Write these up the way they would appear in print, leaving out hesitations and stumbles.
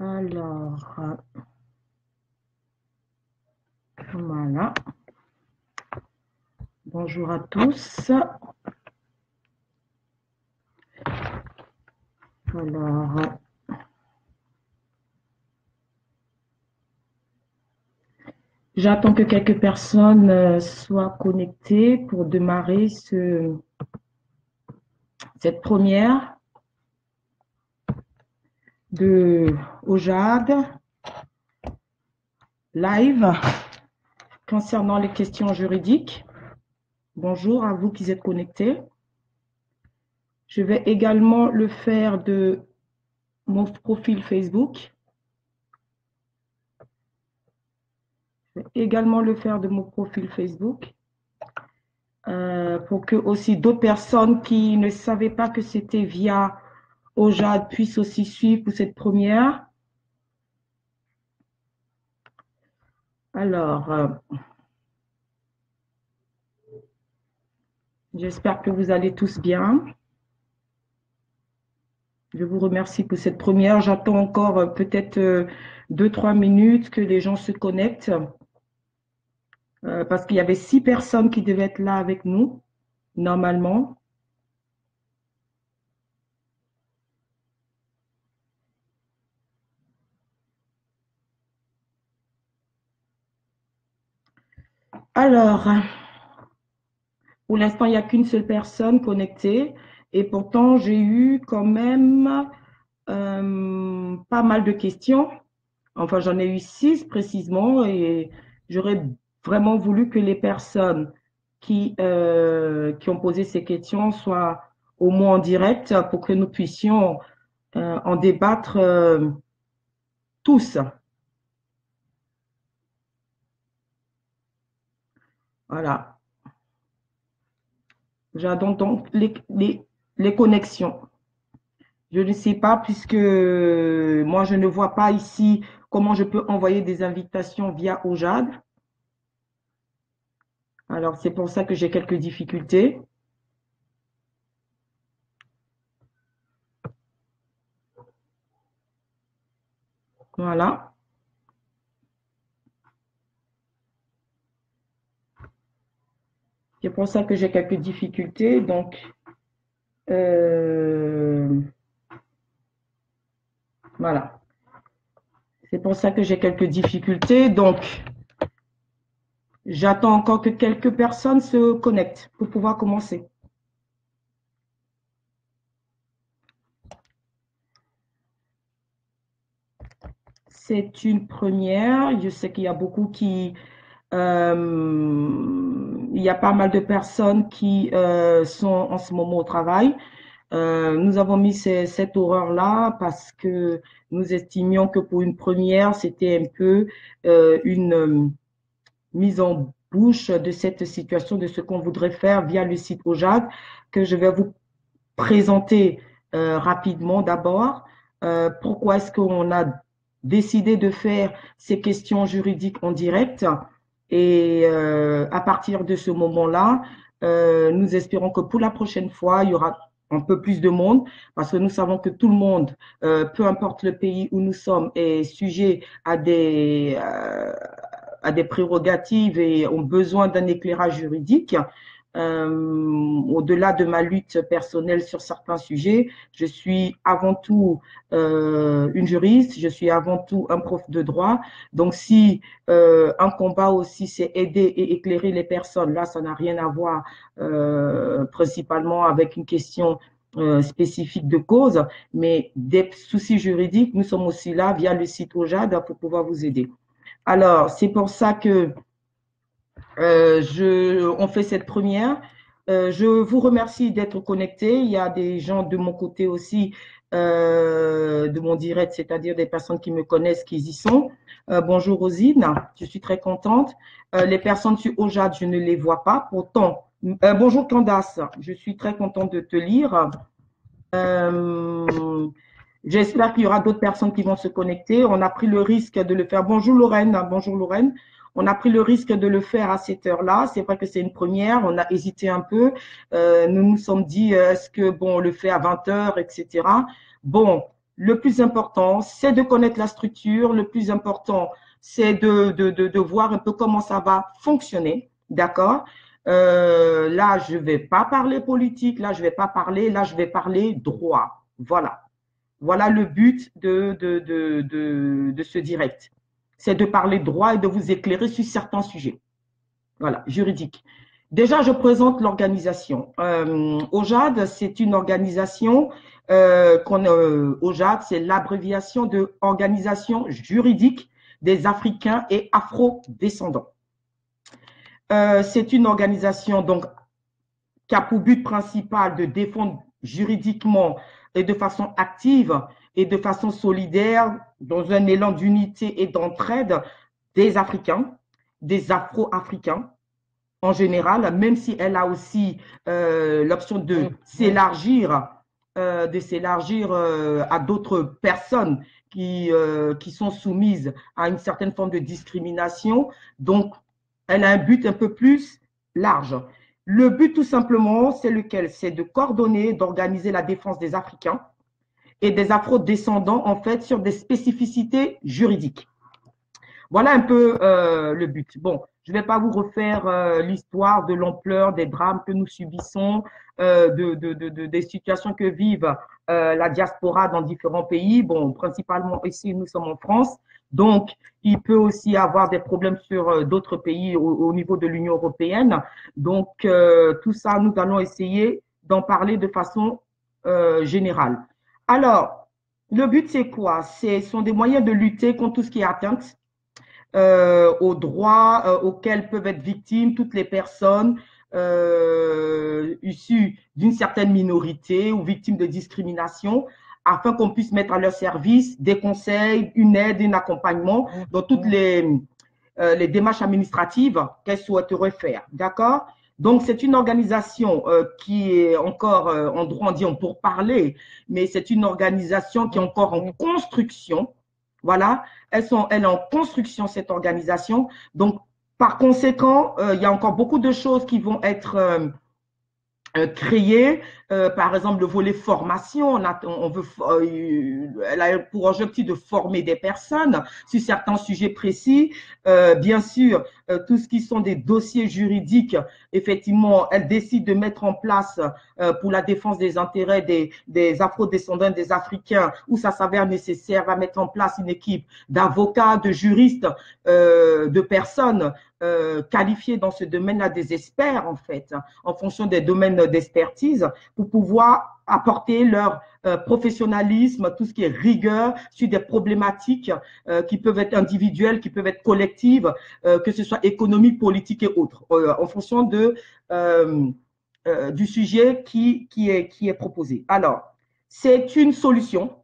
Alors, voilà. Bonjour à tous. Alors, j'attends que quelques personnes soient connectées pour démarrer cette première de OJAD live concernant les questions juridiques. Bonjour à vous qui êtes connectés. Je vais également le faire de mon profil Facebook. Je vais également le faire de mon profil Facebook pour que aussi d'autres personnes qui ne savaient pas que c'était via OJAD puissent aussi suivre pour cette première. Alors, j'espère que vous allez tous bien. Je vous remercie pour cette première. J'attends encore peut-être 2-3 minutes que les gens se connectent parce qu'il y avait 6 personnes qui devaient être là avec nous, normalement. Alors, pour l'instant, il n'y a qu'une seule personne connectée et pourtant, j'ai eu quand même pas mal de questions. Enfin, j'en ai eu 6 précisément et j'aurais vraiment voulu que les personnes qui ont posé ces questions soient au moins en direct pour que nous puissions en débattre tous. Voilà. J'attends donc les connexions. Je ne sais pas puisque moi, je ne vois pas ici comment je peux envoyer des invitations via OJAD. Alors, c'est pour ça que j'ai quelques difficultés. Voilà. C'est pour ça que j'ai quelques difficultés. Donc, voilà. C'est pour ça que j'ai quelques difficultés. Donc, j'attends encore que quelques personnes se connectent pour pouvoir commencer. C'est une première. Je sais qu'il y a beaucoup qui... il y a pas mal de personnes qui sont en ce moment au travail. Nous avons mis cette horreur-là parce que nous estimions que pour une première, c'était un peu une mise en bouche de cette situation, de ce qu'on voudrait faire via le site OJAD, que je vais vous présenter rapidement d'abord. Pourquoi est-ce qu'on a décidé de faire ces questions juridiques en direct? Et à partir de ce moment-là, nous espérons que pour la prochaine fois, il y aura un peu plus de monde parce que nous savons que tout le monde, peu importe le pays où nous sommes, est sujet à des prérogatives et ont besoin d'un éclairage juridique. Au-delà de ma lutte personnelle sur certains sujets, je suis avant tout une juriste, je suis avant tout un prof de droit. Donc, si un combat aussi, c'est aider et éclairer les personnes, là, ça n'a rien à voir principalement avec une question spécifique de cause, mais des soucis juridiques, nous sommes aussi là via le site OJAD pour pouvoir vous aider. Alors, c'est pour ça que on fait cette première. Je vous remercie d'être connectés. Il y a des gens de mon côté aussi, de mon direct, c'est-à-dire des personnes qui me connaissent, qui y sont. Bonjour Rosine, je suis très contente. Les personnes sur OJAD, je ne les vois pas. Pourtant, bonjour Candace, je suis très contente de te lire. J'espère qu'il y aura d'autres personnes qui vont se connecter. On a pris le risque de le faire. Bonjour Lorraine. Bonjour Lorraine. On a pris le risque de le faire à cette heure-là. C'est vrai que c'est une première. On a hésité un peu. Nous nous sommes dit, est-ce que, bon, on le fait à 20 heures, etc. Bon, le plus important, c'est de connaître la structure. Le plus important, c'est de voir un peu comment ça va fonctionner. D'accord? Là, je vais pas parler politique. Là, je vais pas parler. Là, je vais parler droit. Voilà. Voilà le but de ce direct. C'est de parler droit et de vous éclairer sur certains sujets. Voilà, juridique. Déjà, je présente l'organisation. OJAD, c'est une organisation OJAD, c'est l'abréviation de Organisation juridique des Africains et Afro-descendants. C'est une organisation donc qui a pour but principal de défendre juridiquement et de façon active et de façon solidaire, dans un élan d'unité et d'entraide, des Africains, des Afro-Africains en général, même si elle a aussi l'option de s'élargir à d'autres personnes qui sont soumises à une certaine forme de discrimination. Donc, elle a un but un peu plus large. Le but, tout simplement, c'est lequel? C'est de coordonner, d'organiser la défense des Africains et des Afro-descendants, en fait, sur des spécificités juridiques. Voilà un peu le but. Bon, je ne vais pas vous refaire l'histoire de l'ampleur des drames que nous subissons, des situations que vivent la diaspora dans différents pays. Bon, principalement ici, nous sommes en France. Donc, il peut aussi avoir des problèmes sur d'autres pays au niveau de l'Union européenne. Donc, tout ça, nous allons essayer d'en parler de façon générale. Alors, le but, c'est quoi? Ce sont des moyens de lutter contre tout ce qui est atteinte aux droits auxquels peuvent être victimes toutes les personnes issues d'une certaine minorité ou victimes de discrimination, afin qu'on puisse mettre à leur service des conseils, une aide, un accompagnement dans toutes les démarches administratives qu'elles souhaiteraient faire. D'accord? Donc, c'est une organisation qui est encore en droit, on dit en pourparlers, mais c'est une organisation qui est encore en construction. Voilà, elle est en construction, cette organisation. Donc, par conséquent, il y a encore beaucoup de choses qui vont être créées. Par exemple, le volet formation, elle a pour objectif de former des personnes sur certains sujets précis. Bien sûr, tout ce qui sont des dossiers juridiques, effectivement, elle décide de mettre en place pour la défense des intérêts des afro-descendants, des Africains, où ça s'avère nécessaire, va mettre en place une équipe d'avocats, de juristes, de personnes qualifiées dans ce domaine-là, des experts en fait, en fonction des domaines d'expertise, pour pouvoir apporter leur professionnalisme, tout ce qui est rigueur sur des problématiques qui peuvent être individuelles, qui peuvent être collectives, que ce soit économique, politique et autres, en fonction du sujet qui est proposé. Alors, c'est une solution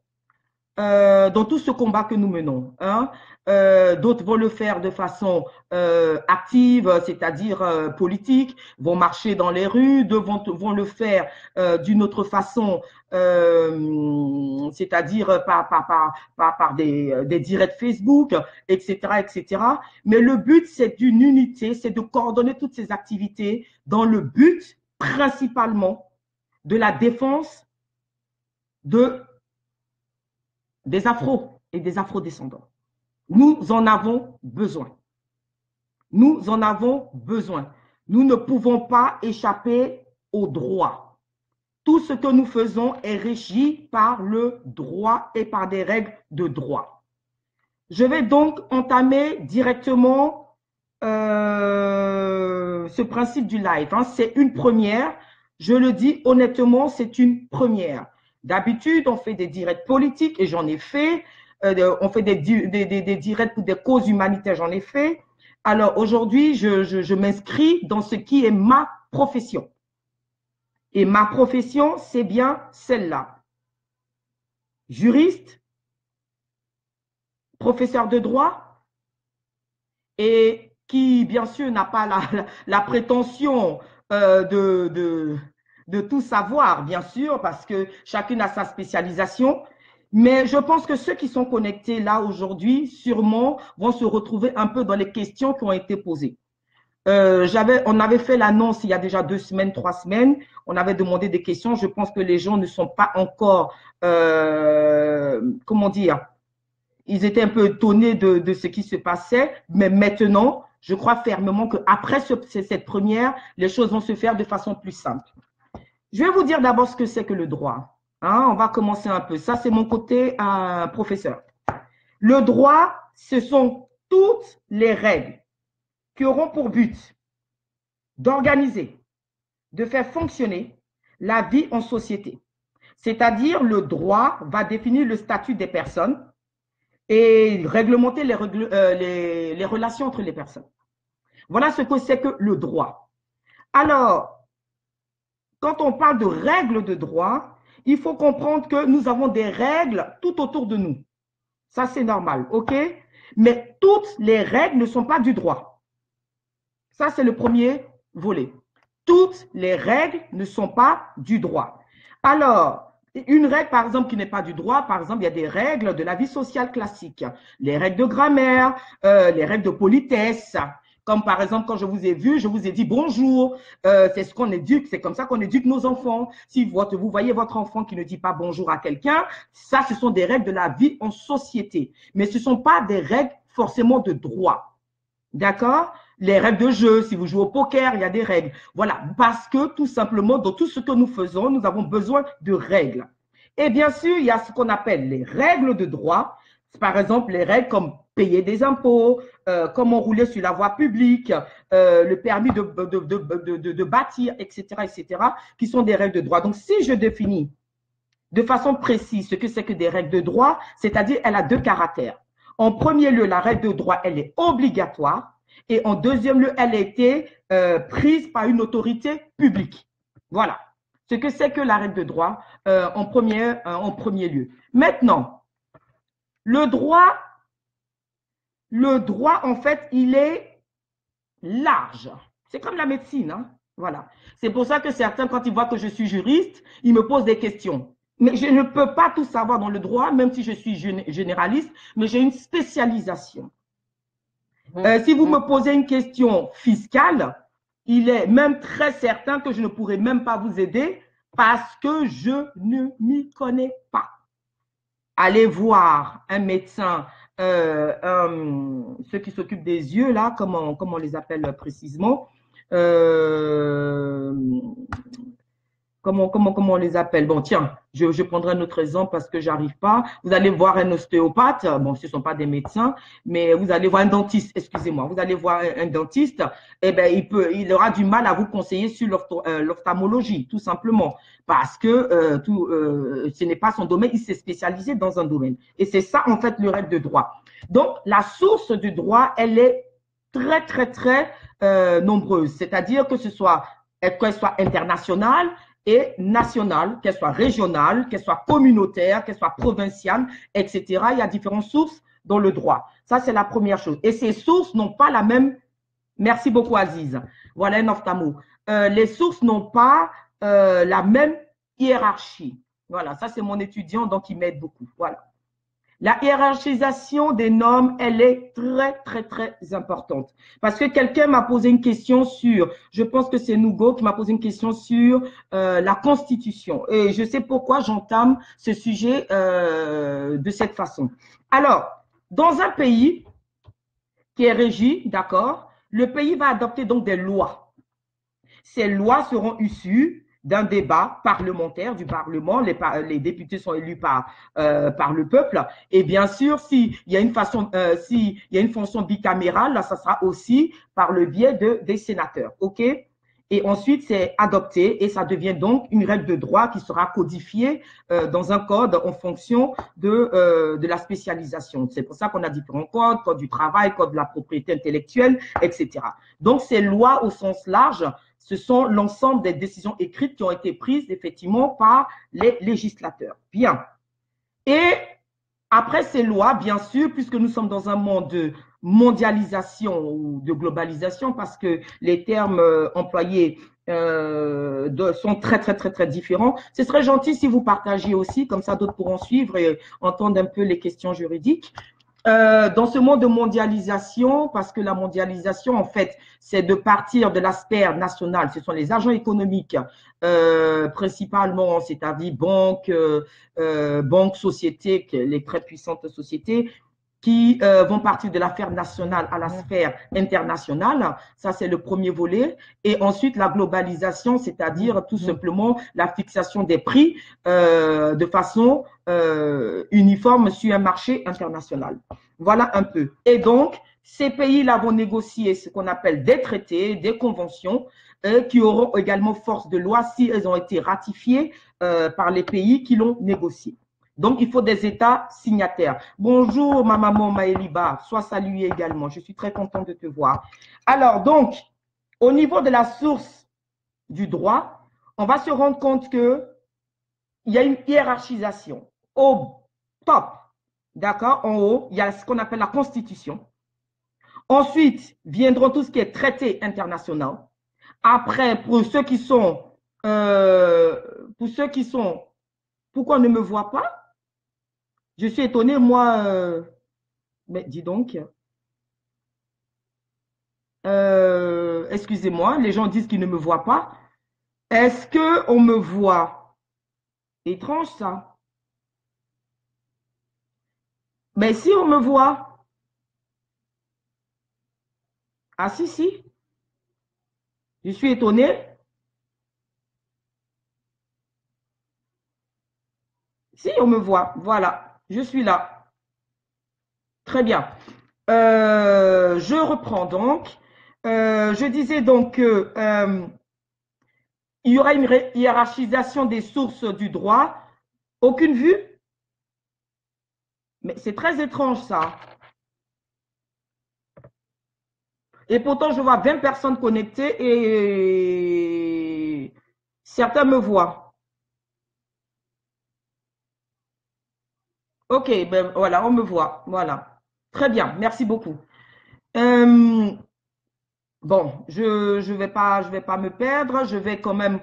dans tout ce combat que nous menons. Hein. D'autres vont le faire de façon active, c'est-à-dire politique, vont marcher dans les rues, d'autres vont le faire d'une autre façon, c'est-à-dire par des directs Facebook, etc., etc. Mais le but, c'est d'une unité, c'est de coordonner toutes ces activités dans le but principalement de la défense des afros et des afro-descendants. Nous en avons besoin. Nous en avons besoin. Nous ne pouvons pas échapper au droit. Tout ce que nous faisons est régi par le droit et par des règles de droit. Je vais donc entamer directement ce principe du live. Hein. C'est une première. Je le dis honnêtement, c'est une première. D'habitude, on fait des directs politiques et j'en ai fait. On fait des directs pour des causes humanitaires, j'en ai fait. Alors aujourd'hui, je m'inscris dans ce qui est ma profession. Et ma profession, c'est bien celle-là. Juriste, professeur de droit, et qui, bien sûr, n'a pas la prétention de tout savoir, bien sûr, parce que chacune a sa spécialisation. Mais je pense que ceux qui sont connectés là aujourd'hui, sûrement, vont se retrouver un peu dans les questions qui ont été posées. On avait fait l'annonce il y a déjà 2 semaines, 3 semaines. On avait demandé des questions. Je pense que les gens ne sont pas encore comment dire, ils étaient un peu étonnés de ce qui se passait, mais maintenant, je crois fermement qu'après cette première, les choses vont se faire de façon plus simple. Je vais vous dire d'abord ce que c'est que le droit. Hein, on va commencer un peu. Ça, c'est mon côté professeur. Le droit, ce sont toutes les règles qui auront pour but d'organiser, de faire fonctionner la vie en société. C'est-à-dire, le droit va définir le statut des personnes et réglementer les relations entre les personnes. Voilà ce que c'est que le droit. Alors, quand on parle de règles de droit, il faut comprendre que nous avons des règles tout autour de nous. Ça, c'est normal, OK? Mais toutes les règles ne sont pas du droit. Ça, c'est le premier volet. Toutes les règles ne sont pas du droit. Alors, une règle, par exemple, qui n'est pas du droit, par exemple, il y a des règles de la vie sociale classique, les règles de grammaire, les règles de politesse. Comme par exemple, quand je vous ai vu, je vous ai dit bonjour. C'est ce qu'on éduque, c'est comme ça qu'on éduque nos enfants. Si vous voyez votre enfant qui ne dit pas bonjour à quelqu'un, ça, ce sont des règles de la vie en société. Mais ce ne sont pas des règles forcément de droit. D'accord? Les règles de jeu, si vous jouez au poker, il y a des règles. Voilà, parce que tout simplement, dans tout ce que nous faisons, nous avons besoin de règles. Et bien sûr, il y a ce qu'on appelle les règles de droit. Par exemple, les règles comme payer des impôts, comment rouler sur la voie publique, le permis de bâtir, etc., qui sont des règles de droit. Donc, si je définis de façon précise ce que c'est que des règles de droit, c'est-à-dire elle a deux caractères. En premier lieu, la règle de droit, elle est obligatoire. Et en deuxième lieu, elle a été prise par une autorité publique. Voilà ce que c'est que la règle de droit en premier lieu. Maintenant, le droit, en fait, il est large. C'est comme la médecine. Hein? Voilà. C'est pour ça que certains, quand ils voient que je suis juriste, ils me posent des questions. Mais je ne peux pas tout savoir dans le droit, même si je suis généraliste, mais j'ai une spécialisation. Si vous me posez une question fiscale, il est même très certain que je ne pourrai même pas vous aider parce que je ne m'y connais pas. Allez voir un médecin, ceux qui s'occupent des yeux, là, comment on les appelle précisément, comment on les appelle? Bon, tiens, je prendrai un autre exemple parce que j'arrive pas. Vous allez voir un ostéopathe. Bon, ce ne sont pas des médecins, mais vous allez voir un dentiste. Excusez-moi. Vous allez voir un dentiste. Eh ben, il aura du mal à vous conseiller sur l'ophtalmologie, tout simplement, parce que ce n'est pas son domaine. Il s'est spécialisé dans un domaine. Et c'est ça, en fait, le règle de droit. Donc, la source du droit, elle est très, très, très nombreuse. C'est-à-dire que qu'elle soit internationale et nationale, qu'elle soit régionale, qu'elle soit communautaire, qu'elle soit provinciale, etc. Il y a différentes sources dans le droit. Ça, c'est la première chose. Et ces sources n'ont pas la même… Merci beaucoup, Aziz. Voilà un ophtalmo. Les sources n'ont pas la même hiérarchie. Voilà, ça, c'est mon étudiant, donc il m'aide beaucoup. Voilà. La hiérarchisation des normes, elle est très, très, très importante. Parce que quelqu'un m'a posé une question sur, je pense que c'est Nougo qui m'a posé une question sur la Constitution. Et je sais pourquoi j'entame ce sujet de cette façon. Alors, dans un pays qui est régi, d'accord, le pays va adopter donc des lois. Ces lois seront issues d'un débat parlementaire du Parlement. Les députés sont élus par le peuple. Et bien sûr, s'il y a une fonction bicamérale, là, ça sera aussi par le biais des sénateurs. OK? Et ensuite, c'est adopté et ça devient donc une règle de droit qui sera codifiée dans un code en fonction de la spécialisation. C'est pour ça qu'on a différents codes, code du travail, code de la propriété intellectuelle, etc. Donc, ces lois au sens large, ce sont l'ensemble des décisions écrites qui ont été prises effectivement par les législateurs. Bien. Et après ces lois, bien sûr, puisque nous sommes dans un monde de mondialisation ou de globalisation, parce que les termes employés sont très, très, très, très différents, ce serait gentil si vous partagiez aussi, comme ça d'autres pourront suivre et entendre un peu les questions juridiques. dans ce monde de mondialisation, parce que la mondialisation, en fait, c'est de partir de l'aspect national. Ce sont les agents économiques, principalement, c'est-à-dire banques, sociétés, les très puissantes sociétés, qui vont partir de la sphère nationale à la sphère internationale. Ça, c'est le premier volet. Et ensuite, la globalisation, c'est-à-dire tout simplement la fixation des prix de façon uniforme sur un marché international. Voilà un peu. Et donc, ces pays-là vont négocier ce qu'on appelle des traités, des conventions, qui auront également force de loi si elles ont été ratifiées par les pays qui l'ont négocié. Donc, il faut des États signataires. Bonjour, ma maman Maëliba. Sois saluée également. Je suis très contente de te voir. Alors, donc, au niveau de la source du droit, on va se rendre compte qu'il y a une hiérarchisation. Au top, d'accord, en haut, il y a ce qu'on appelle la Constitution. Ensuite, viendront tout ce qui est traité international. Après, pour ceux qui sont, pourquoi on ne me voit pas? Je suis étonnée, moi, mais dis donc, excusez-moi, les gens disent qu'ils ne me voient pas. Est-ce qu'on me voit? Étrange ça. Mais si on me voit, ah si, si, je suis étonnée. Si on me voit, voilà, je suis là. Très bien. Je reprends donc. Je disais donc que il y aura une hiérarchisation des sources du droit. Aucune vue? Mais c'est très étrange ça. Et pourtant, je vois 20 personnes connectées et certains me voient. Ok, ben voilà, on me voit. Voilà. Très bien, merci beaucoup. Bon, je vais pas me perdre, je vais quand même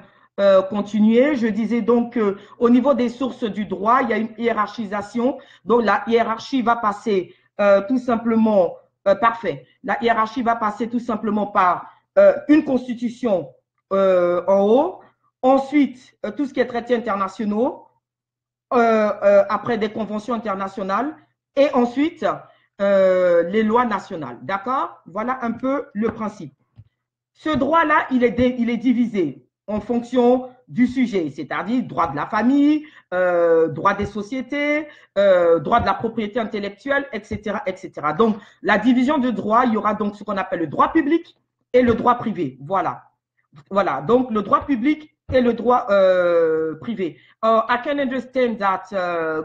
continuer. Je disais donc au niveau des sources du droit, il y a une hiérarchisation. Donc la hiérarchie va passer tout simplement, parfait. La hiérarchie va passer tout simplement par une constitution en haut. Ensuite, tout ce qui est traités internationaux, après des conventions internationales, et ensuite les lois nationales. D'accord? Voilà un peu le principe. Ce droit-là, il est divisé en fonction du sujet, c'est-à-dire droit de la famille, droit des sociétés, droit de la propriété intellectuelle, etc., etc. Donc, la division de droit, il y aura donc ce qu'on appelle le droit public et le droit privé. Voilà. Voilà. Donc, le droit public et le droit privé. I can understand that,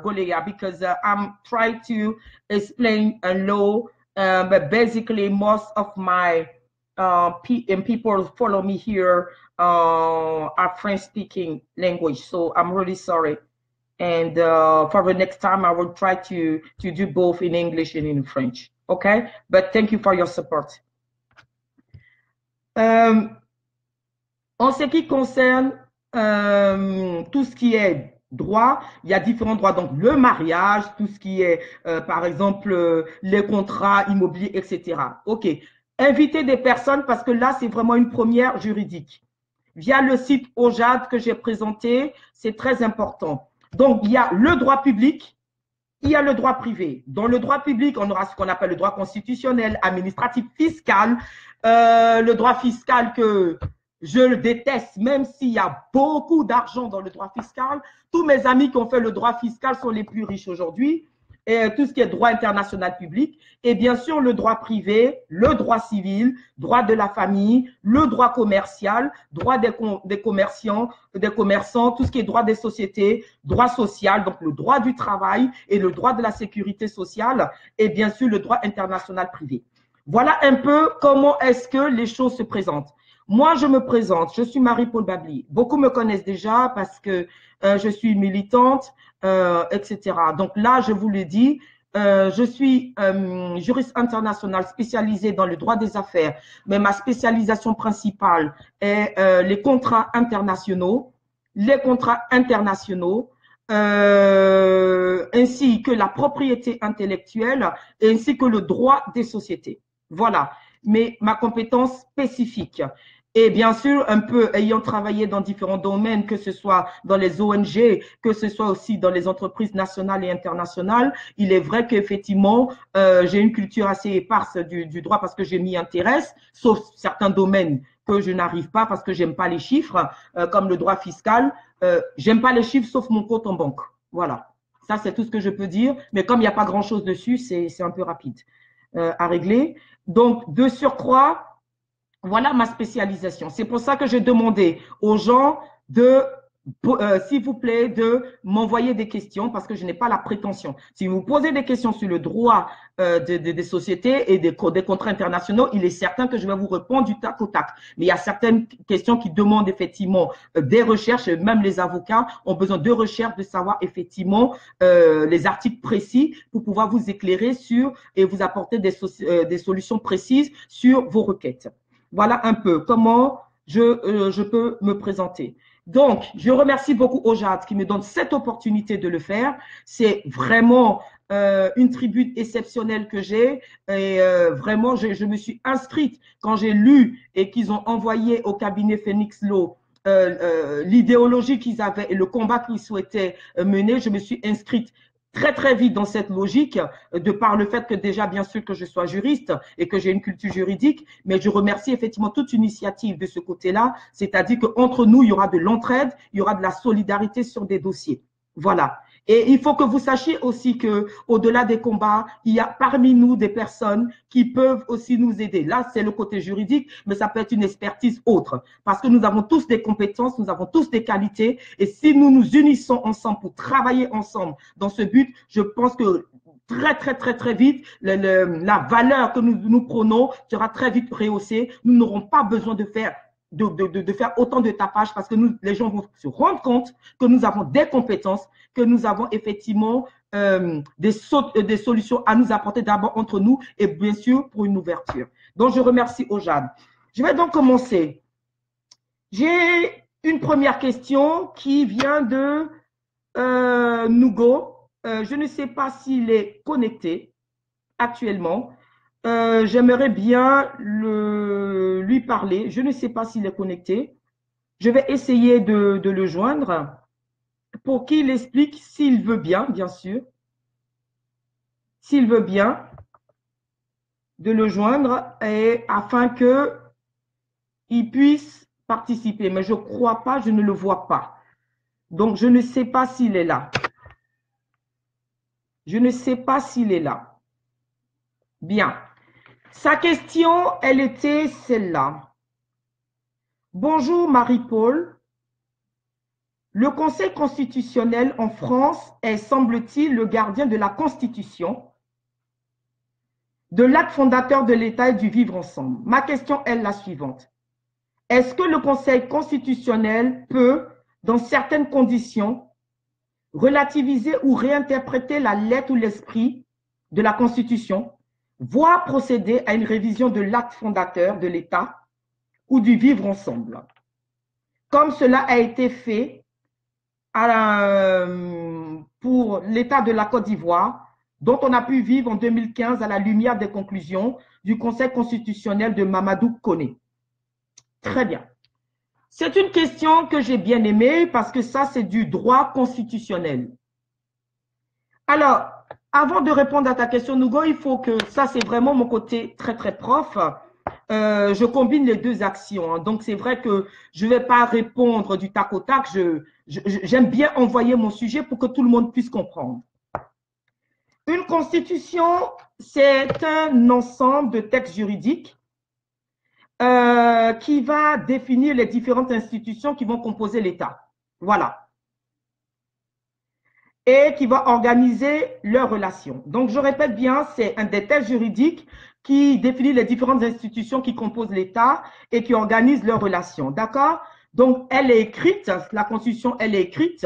Goleya, because I'm trying to explain a law, but basically most of my people follow me here are French-speaking language, so I'm really sorry. And for the next time, I will try to do both in English and in French. Okay, but thank you for your support. En ce qui concerne tout ce qui est droit, il y a différents droits. Donc, le mariage, tout ce qui est, par exemple, les contrats immobiliers, etc. OK. Inviter des personnes parce que là, c'est vraiment une première juridique. Via le site OJAD que j'ai présenté, c'est très important. Donc, il y a le droit public, il y a le droit privé. Dans le droit public, on aura ce qu'on appelle le droit constitutionnel, administratif, fiscal. Le droit fiscal que je le déteste, même s'il y a beaucoup d'argent dans le droit fiscal. Tous mes amis qui ont fait le droit fiscal sont les plus riches aujourd'hui. Et tout ce qui est droit international public. Et bien sûr, le droit privé, le droit civil, droit de la famille, le droit commercial, droit des commerçants, tout ce qui est droit des sociétés, droit social, donc le droit du travail et le droit de la sécurité sociale. Et bien sûr, le droit international privé. Voilà un peu comment est-ce que les choses se présentent. Moi, je me présente, je suis Marie-Paul Babli. Beaucoup me connaissent déjà parce que je suis militante, etc. Donc là, je vous le dis, je suis juriste international spécialisé dans le droit des affaires, mais ma spécialisation principale est les contrats internationaux, ainsi que la propriété intellectuelle, ainsi que le droit des sociétés. Voilà, mais ma compétence spécifique. Et bien sûr, un peu ayant travaillé dans différents domaines, que ce soit dans les ONG, que ce soit aussi dans les entreprises nationales et internationales, il est vrai qu'effectivement, j'ai une culture assez éparse du droit parce que je m'y intéresse, sauf certains domaines que je n'arrive pas parce que j'aime pas les chiffres, comme le droit fiscal. J'aime pas les chiffres sauf mon compte en banque. Voilà. Ça, c'est tout ce que je peux dire. Mais comme il n'y a pas grand-chose dessus, c'est un peu rapide à régler. Donc, de surcroît, voilà ma spécialisation. C'est pour ça que j'ai demandé aux gens de, s'il vous plaît, de m'envoyer des questions parce que je n'ai pas la prétention. Si vous posez des questions sur le droit des sociétés et des contrats internationaux, il est certain que je vais vous répondre du tac au tac. Mais il y a certaines questions qui demandent effectivement des recherches. Même les avocats ont besoin de recherches, de savoir effectivement les articles précis pour pouvoir vous éclairer sur et vous apporter des solutions précises sur vos requêtes. Voilà un peu comment je peux me présenter. Donc, je remercie beaucoup Ojad qui me donne cette opportunité de le faire. C'est vraiment une tribune exceptionnelle que j'ai. Et vraiment, je me suis inscrite quand j'ai lu et qu'ils ont envoyé au cabinet Phoenix Law l'idéologie qu'ils avaient et le combat qu'ils souhaitaient mener. Je me suis inscrite très vite dans cette logique, de par le fait que déjà, bien sûr, que je sois juriste et que j'ai une culture juridique, mais je remercie effectivement toute initiative de ce côté-là, c'est-à-dire qu'entre nous, il y aura de l'entraide, il y aura de la solidarité sur des dossiers. Voilà. Et il faut que vous sachiez aussi que, au-delà des combats, il y a parmi nous des personnes qui peuvent aussi nous aider. Là, c'est le côté juridique, mais ça peut être une expertise autre. Parce que nous avons tous des compétences, nous avons tous des qualités. Et si nous nous unissons ensemble pour travailler ensemble dans ce but, je pense que très vite, la valeur que nous prenons sera très vite rehaussée. Nous n'aurons pas besoin de faire autant de tapage parce que les gens vont se rendre compte que nous avons des compétences, que nous avons effectivement des solutions à nous apporter d'abord entre nous et bien sûr pour une ouverture. Donc, je remercie Ojad. Je vais donc commencer. J'ai une première question qui vient de Nugo. Je ne sais pas s'il est connecté actuellement. J'aimerais bien lui parler. Je ne sais pas s'il est connecté. Je vais essayer de le joindre pour qu'il explique s'il veut bien sûr. S'il veut bien de le joindre et afin qu'il puisse participer. Mais je ne crois pas, je ne le vois pas. Donc, je ne sais pas s'il est là. Je ne sais pas s'il est là. Bien. Sa question, elle était celle-là. Bonjour Marie-Paul. Le Conseil constitutionnel en France est, semble-t-il, le gardien de la Constitution, de l'acte fondateur de l'État et du vivre ensemble. Ma question est la suivante. Est-ce que le Conseil constitutionnel peut, dans certaines conditions, relativiser ou réinterpréter la lettre ou l'esprit de la Constitution, voire procéder à une révision de l'acte fondateur de l'État ou du vivre ensemble, comme cela a été fait pour l'État de la Côte d'Ivoire, dont on a pu vivre en 2015 à la lumière des conclusions du Conseil constitutionnel de Mamadou Koné. Très bien. C'est une question que j'ai bien aimée parce que ça, c'est du droit constitutionnel. Alors, avant de répondre à ta question, Nugo, il faut que, ça c'est vraiment mon côté très prof, je combine les deux actions. Hein. Donc, c'est vrai que je ne vais pas répondre du tac au tac. J'aime bien envoyer mon sujet pour que tout le monde puisse comprendre. Une constitution, c'est un ensemble de textes juridiques qui va définir les différentes institutions qui vont composer l'État. Voilà. Et qui va organiser leurs relations. Donc, je répète bien, c'est un des textes juridiques qui définit les différentes institutions qui composent l'État et qui organisent leurs relations. D'accord? Donc, elle est écrite, la Constitution, elle est écrite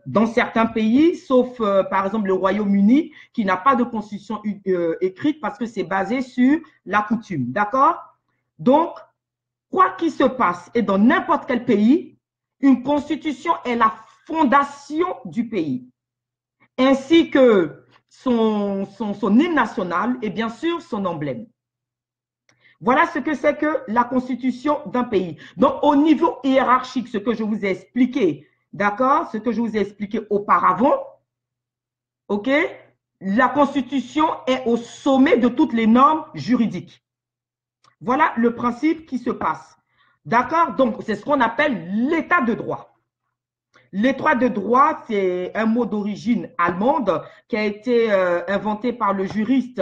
dans certains pays, sauf par exemple le Royaume-Uni, qui n'a pas de Constitution écrite parce que c'est basé sur la coutume. D'accord? Donc, quoi qu'il se passe, et dans n'importe quel pays, une Constitution est la fondation du pays, ainsi que son hymne national et bien sûr son emblème. Voilà ce que c'est que la constitution d'un pays. Donc, au niveau hiérarchique, ce que je vous ai expliqué, d'accord, ce que je vous ai expliqué auparavant, ok, la constitution est au sommet de toutes les normes juridiques. Voilà le principe qui se passe. D'accord? Donc, c'est ce qu'on appelle l'état de droit. L'état de droit, c'est un mot d'origine allemande qui a été inventé par le juriste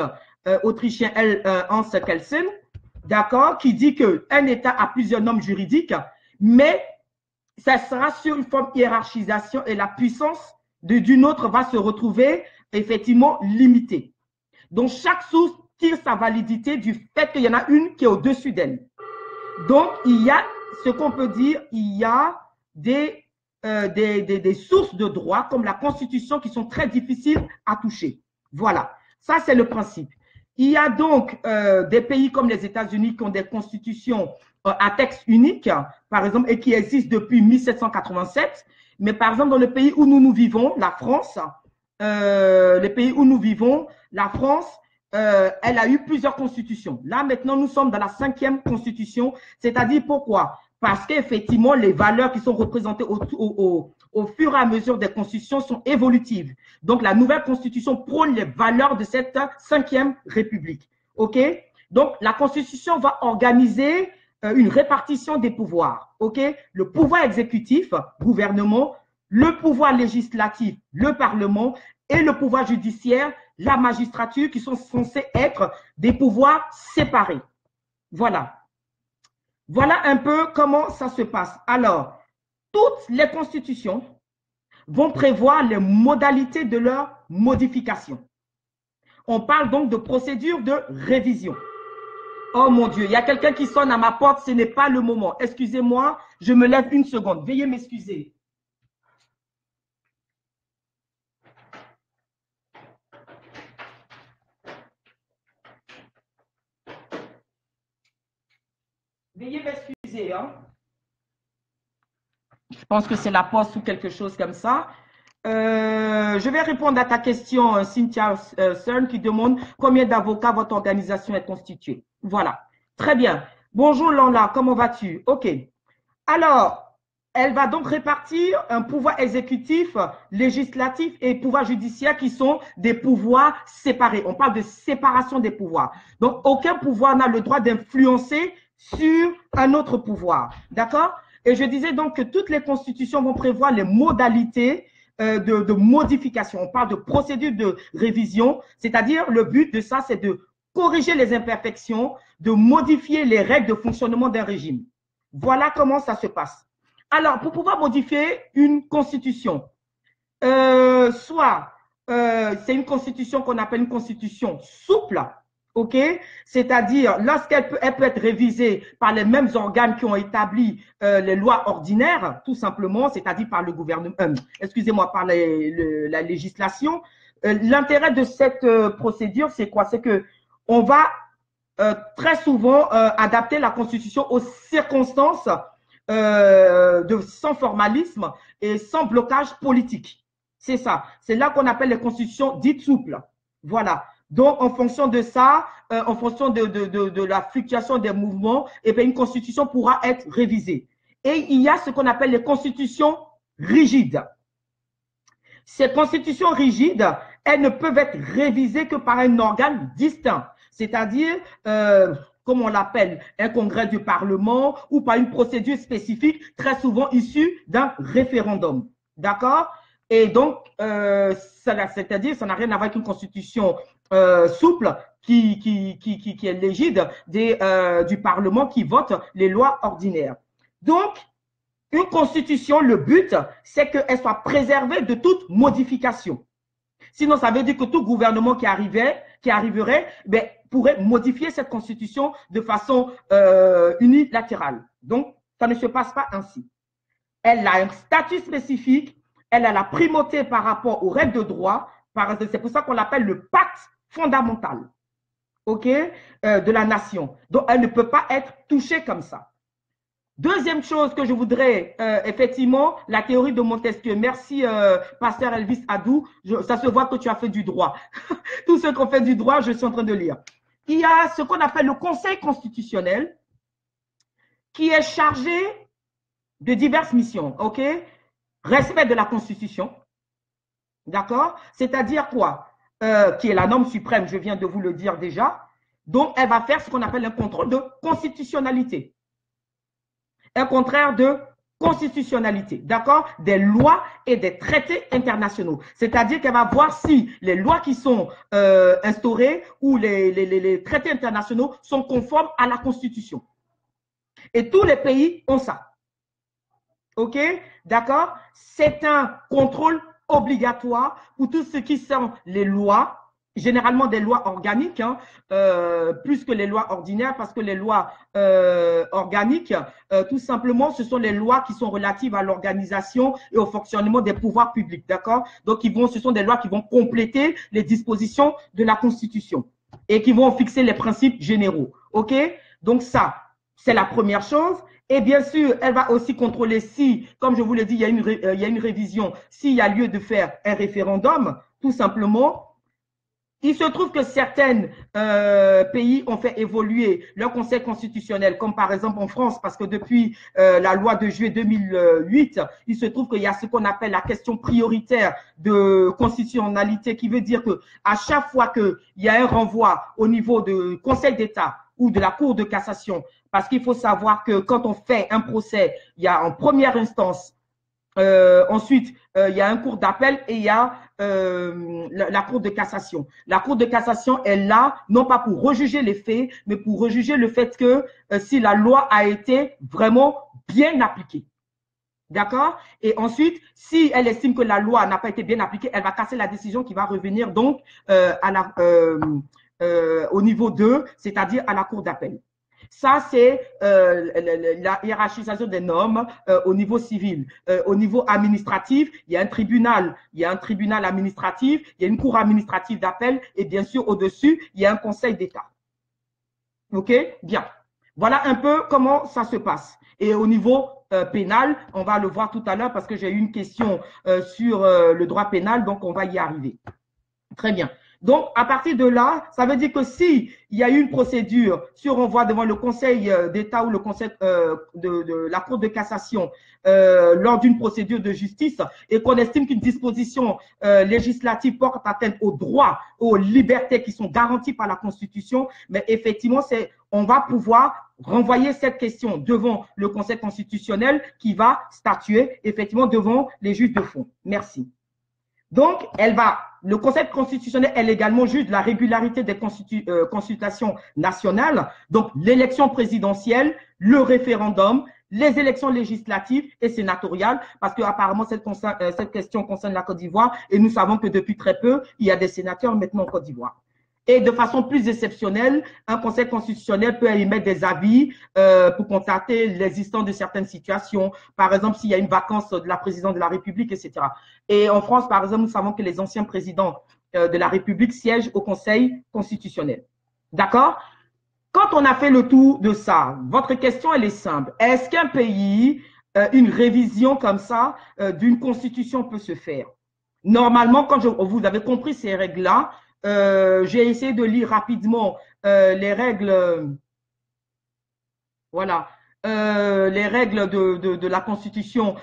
autrichien Hans Kelsen, d'accord, qui dit qu'un État a plusieurs normes juridiques, mais ça sera sur une forme de hiérarchisation et la puissance d'une autre va se retrouver effectivement limitée. Donc, chaque source tire sa validité du fait qu'il y en a une qui est au-dessus d'elle. Donc, il y a ce qu'on peut dire, il y a des sources de droit comme la Constitution qui sont très difficiles à toucher. Voilà, ça c'est le principe. Il y a donc des pays comme les États-Unis qui ont des constitutions à texte unique, par exemple, et qui existent depuis 1787. Mais par exemple, dans le pays où nous vivons, la France, les pays où nous vivons, la France, elle a eu plusieurs constitutions. Là, maintenant, nous sommes dans la 5e constitution, c'est-à-dire pourquoi? Parce qu'effectivement, les valeurs qui sont représentées au fur et à mesure des constitutions sont évolutives. Donc, la nouvelle constitution prône les valeurs de cette 5e République. OK? Donc, la constitution va organiser une répartition des pouvoirs. OK? Le pouvoir exécutif, gouvernement, le pouvoir législatif, le Parlement, et le pouvoir judiciaire, la magistrature, qui sont censés être des pouvoirs séparés. Voilà. Voilà un peu comment ça se passe. Alors, toutes les constitutions vont prévoir les modalités de leur modification. On parle donc de procédure de révision. Oh mon Dieu, il y a quelqu'un qui sonne à ma porte, ce n'est pas le moment. Excusez-moi, je me lève une seconde. Veuillez m'excuser. Veuillez m'excuser. Hein. Je pense que c'est la poste ou quelque chose comme ça. Je vais répondre à ta question, Cynthia Cern, qui demande combien d'avocats votre organisation est constituée. Voilà. Très bien. Bonjour Lola, comment vas-tu? OK. Alors, elle va donc répartir un pouvoir exécutif, législatif et pouvoir judiciaire qui sont des pouvoirs séparés. On parle de séparation des pouvoirs. Donc, aucun pouvoir n'a le droit d'influencer sur un autre pouvoir. D'accord? Et je disais donc que toutes les constitutions vont prévoir les modalités de modification. On parle de procédure de révision, c'est-à-dire le but de ça, c'est de corriger les imperfections, de modifier les règles de fonctionnement d'un régime. Voilà comment ça se passe. Alors, pour pouvoir modifier une constitution, soit c'est une constitution qu'on appelle une constitution souple, ok, c'est-à-dire lorsqu'elle peut être révisée par les mêmes organes qui ont établi les lois ordinaires, tout simplement, c'est-à-dire par le gouvernement, excusez-moi, par la législation. L'intérêt de cette procédure, c'est quoi? C'est que on va très souvent adapter la Constitution aux circonstances sans formalisme et sans blocage politique. C'est ça. C'est là qu'on appelle les constitutions dites souples. Voilà. Donc, en fonction de ça, en fonction de la fluctuation des mouvements, eh bien, une constitution pourra être révisée. Et il y a ce qu'on appelle les constitutions rigides. Ces constitutions rigides, elles ne peuvent être révisées que par un organe distinct, c'est-à-dire, comme on l'appelle, un congrès du Parlement ou par une procédure spécifique, très souvent issue d'un référendum. D'accord? Et donc, c'est-à-dire, ça n'a rien à voir avec une constitution souple qui est légide du Parlement qui vote les lois ordinaires. Donc, une constitution, le but, c'est qu'elle soit préservée de toute modification. Sinon, ça veut dire que tout gouvernement qui arriverait, ben, pourrait modifier cette constitution de façon unilatérale. Donc, ça ne se passe pas ainsi. Elle a un statut spécifique, elle a la primauté par rapport aux règles de droit. C'est pour ça qu'on l'appelle le pacte fondamental, ok, de la nation. Donc, elle ne peut pas être touchée comme ça. Deuxième chose que je voudrais, effectivement, la théorie de Montesquieu. Merci, pasteur Elvis Adou. Ça se voit que tu as fait du droit. Tous ceux qui ont fait du droit, je suis en train de lire. Il y a ce qu'on appelle le Conseil constitutionnel qui est chargé de diverses missions, OK? Respect de la Constitution, d'accord? C'est-à-dire quoi? Qui est la norme suprême, je viens de vous le dire déjà. Donc, elle va faire ce qu'on appelle un contrôle de constitutionnalité. Un contraire de constitutionnalité, d'accord? Des lois et des traités internationaux. C'est-à-dire qu'elle va voir si les lois qui sont instaurées ou les traités internationaux sont conformes à la Constitution. Et tous les pays ont ça. OK? D'accord? C'est un contrôle obligatoire pour tout ce qui sont les lois, généralement des lois organiques, hein, plus que les lois ordinaires, parce que les lois organiques, tout simplement, ce sont les lois qui sont relatives à l'organisation et au fonctionnement des pouvoirs publics, d'accord? Donc, ce sont des lois qui vont compléter les dispositions de la Constitution et qui vont fixer les principes généraux, OK? Donc, ça, c'est la première chose. Et bien sûr, elle va aussi contrôler si, comme je vous l'ai dit, il y a une révision, s'il y a lieu de faire un référendum, tout simplement. Il se trouve que certains pays ont fait évoluer leur conseil constitutionnel, comme par exemple en France, parce que depuis la loi de juillet 2008, il se trouve qu'il y a ce qu'on appelle la question prioritaire de constitutionnalité, qui veut dire que à chaque fois qu'il y a un renvoi au niveau du Conseil d'État ou de la Cour de cassation, parce qu'il faut savoir que quand on fait un procès, il y a en première instance, ensuite, il y a un cours d'appel et il y a la Cour de cassation. La Cour de cassation est là, non pas pour rejuger les faits, mais pour rejuger le fait que si la loi a été vraiment bien appliquée. D'accord? Et ensuite, si elle estime que la loi n'a pas été bien appliquée, elle va casser la décision qui va revenir donc au niveau 2, c'est-à-dire à la Cour d'appel. Ça, c'est la hiérarchisation des normes au niveau civil. Au niveau administratif, il y a un tribunal administratif, il y a une cour administrative d'appel et bien sûr, au-dessus, il y a un conseil d'État. OK? Bien. Voilà un peu comment ça se passe. Et au niveau pénal, on va le voir tout à l'heure parce que j'ai eu une question sur le droit pénal, donc on va y arriver. Très bien. Donc, à partir de là, ça veut dire que si il y a eu une procédure sur renvoi devant le Conseil d'État ou le Conseil de la Cour de cassation lors d'une procédure de justice et qu'on estime qu'une disposition législative porte atteinte aux droits, aux libertés qui sont garanties par la Constitution, mais effectivement, on va pouvoir renvoyer cette question devant le Conseil constitutionnel qui va statuer effectivement devant les juges de fond. Merci. Donc, le Conseil constitutionnel est également juge de la régularité des consultations nationales, donc l'élection présidentielle, le référendum, les élections législatives et sénatoriales, parce qu'apparemment cette question concerne la Côte d'Ivoire et nous savons que depuis très peu, il y a des sénateurs maintenant en Côte d'Ivoire. Et de façon plus exceptionnelle, un conseil constitutionnel peut émettre des avis pour constater l'existence de certaines situations. Par exemple, s'il y a une vacance de la présidence de la République, etc. Et en France, par exemple, nous savons que les anciens présidents de la République siègent au conseil constitutionnel. D'accord? Quand on a fait le tour de ça, votre question, elle est simple. Est-ce qu'un pays, une révision comme ça d'une constitution peut se faire? Normalement, quand vous avez compris ces règles-là, j'ai essayé de lire rapidement les règles, voilà, les règles de la Constitution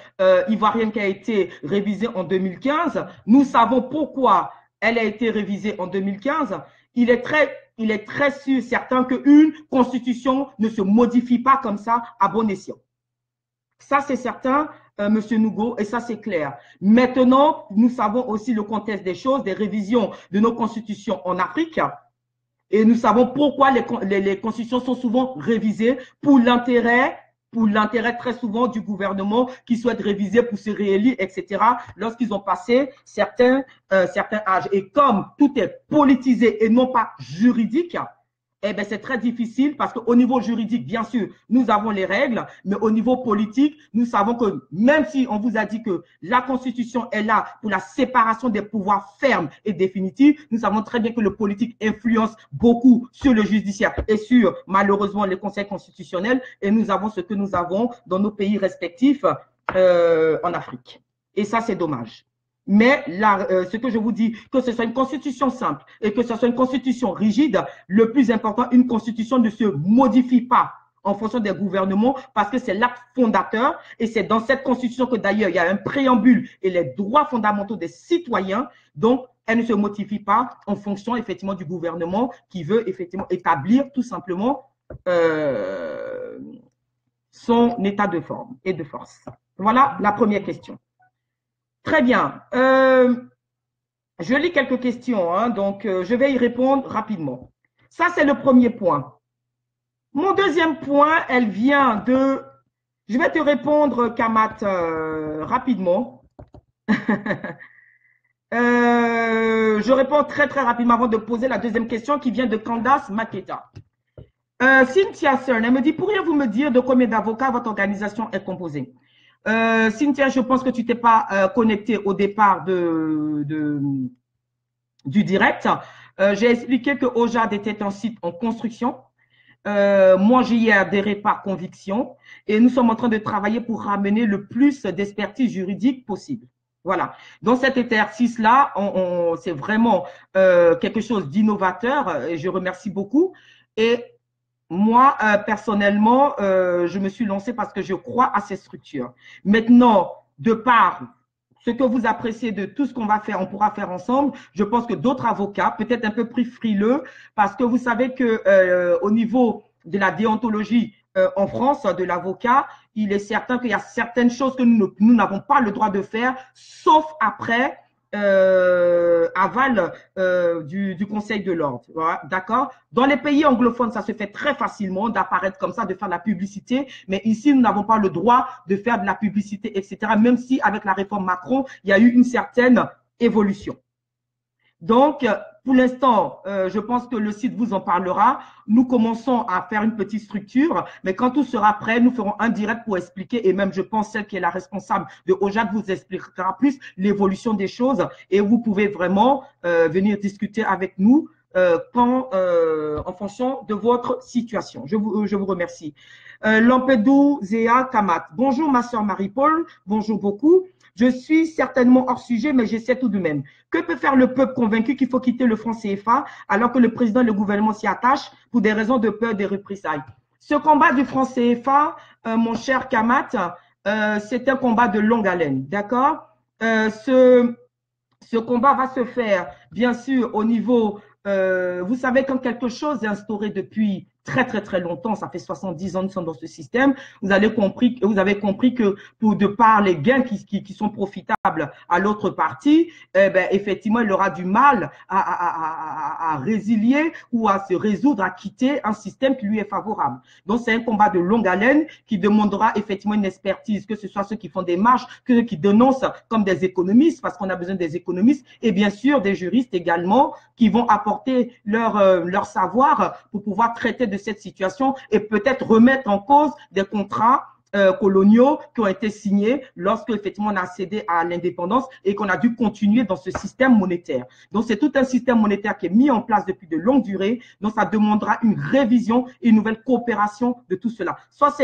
ivoirienne qui a été révisée en 2015. Nous savons pourquoi elle a été révisée en 2015. Il est très sûr, certain qu'une Constitution ne se modifie pas comme ça à bon escient. Ça, c'est certain, Monsieur Nougo, et ça, c'est clair. Maintenant, nous savons aussi le contexte des choses, des révisions de nos constitutions en Afrique. Et nous savons pourquoi les constitutions sont souvent révisées pour l'intérêt très souvent du gouvernement qui souhaite réviser pour se réélire, etc., lorsqu'ils ont passé certains âges. Et comme tout est politisé et non pas juridique, eh ben, c'est très difficile parce qu'au niveau juridique, bien sûr, nous avons les règles, mais au niveau politique, nous savons que même si on vous a dit que la Constitution est là pour la séparation des pouvoirs fermes et définitifs, nous savons très bien que le politique influence beaucoup sur le judiciaire et sur, malheureusement, les conseils constitutionnels. Et nous avons ce que nous avons dans nos pays respectifs en Afrique. Et ça, c'est dommage. Mais là, ce que je vous dis, que ce soit une constitution simple et que ce soit une constitution rigide, le plus important, une constitution ne se modifie pas en fonction des gouvernements parce que c'est l'acte fondateur et c'est dans cette constitution que d'ailleurs il y a un préambule et les droits fondamentaux des citoyens. Donc, elle ne se modifie pas en fonction effectivement du gouvernement qui veut effectivement établir tout simplement son état de forme et de force. Voilà la première question. Très bien. Je lis quelques questions, hein, donc je vais y répondre rapidement. Ça, c'est le premier point. Mon deuxième point, elle vient de... Je vais te répondre, Kamat, rapidement. Je réponds très, très rapidement avant de poser la deuxième question qui vient de Candace Maketa. Cynthia Cern, elle me dit, pourriez-vous me dire de combien d'avocats votre organisation est composée? Cynthia, je pense que tu t'es pas connectée au départ du direct. J'ai expliqué que OJAD était un site en construction. Moi, j'y ai adhéré par conviction et nous sommes en train de travailler pour ramener le plus d'expertise juridique possible. Voilà. Dans cet exercice-là, c'est vraiment quelque chose d'innovateur et je remercie beaucoup. Et moi, personnellement, je me suis lancée parce que je crois à ces structures. Maintenant, de par ce que vous appréciez de tout ce qu'on va faire, on pourra faire ensemble, je pense que d'autres avocats, peut-être un peu plus frileux, parce que vous savez que au niveau de la déontologie en France, de l'avocat, il est certain qu'il y a certaines choses que nous n'avons pas le droit de faire, sauf après aval du Conseil de l'ordre. Voilà, d'accord? Dans les pays anglophones, ça se fait très facilement d'apparaître comme ça, de faire de la publicité, mais ici, nous n'avons pas le droit de faire de la publicité, etc., même si avec la réforme Macron, il y a eu une certaine évolution. Donc, pour l'instant, je pense que le site vous en parlera. Nous commençons à faire une petite structure, mais quand tout sera prêt, nous ferons un direct pour expliquer, et même je pense celle qui est la responsable de OJAD vous expliquera plus l'évolution des choses, et vous pouvez vraiment venir discuter avec nous en fonction de votre situation. Je vous remercie. Lampedou Zéa Kamat. Bonjour ma soeur Marie-Paul, bonjour beaucoup. Je suis certainement hors sujet, mais j'essaie tout de même. Que peut faire le peuple convaincu qu'il faut quitter le franc CFA alors que le président et le gouvernement s'y attachent pour des raisons de peur des représailles? Ce combat du franc CFA, mon cher Kamat, c'est un combat de longue haleine, d'accord? Ce combat va se faire, bien sûr, au niveau, vous savez, quand quelque chose est instauré depuis très, très, très longtemps, ça fait 70 ans que nous sommes dans ce système, vous avez compris que de par les gains qui sont profitables à l'autre partie, effectivement, il aura du mal à résilier ou à se résoudre à quitter un système qui lui est favorable. Donc, c'est un combat de longue haleine qui demandera effectivement une expertise, que ce soit ceux qui font des marches, que ceux qui dénoncent comme des économistes, parce qu'on a besoin des économistes, et bien sûr des juristes également qui vont apporter leur savoir pour pouvoir traiter de cette situation et peut-être remettre en cause des contrats coloniaux qui ont été signés lorsque effectivement on a cédé à l'indépendance et qu'on a dû continuer dans ce système monétaire. Donc c'est tout un système monétaire qui est mis en place depuis de longues durées, donc ça demandera une révision et une nouvelle coopération de tout cela. Soit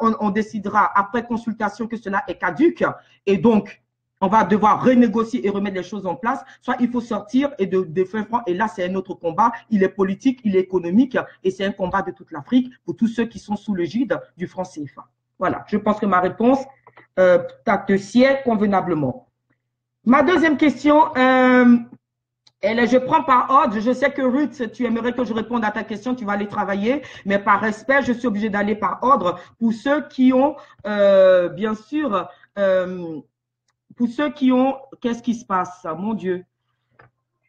on décidera après consultation que cela est caduque et donc on va devoir renégocier et remettre les choses en place, soit il faut sortir et de fin franc, et là c'est un autre combat, il est politique, il est économique, et c'est un combat de toute l'Afrique pour tous ceux qui sont sous l'égide du franc CFA. Voilà, je pense que ma réponse te sied convenablement. Ma deuxième question, je prends par ordre, je sais que Ruth, tu aimerais que je réponde à ta question, tu vas aller travailler, mais par respect, je suis obligée d'aller par ordre pour ceux qui ont, bien sûr, pour ceux qui ont... Qu'est-ce qui se passe? Mon Dieu.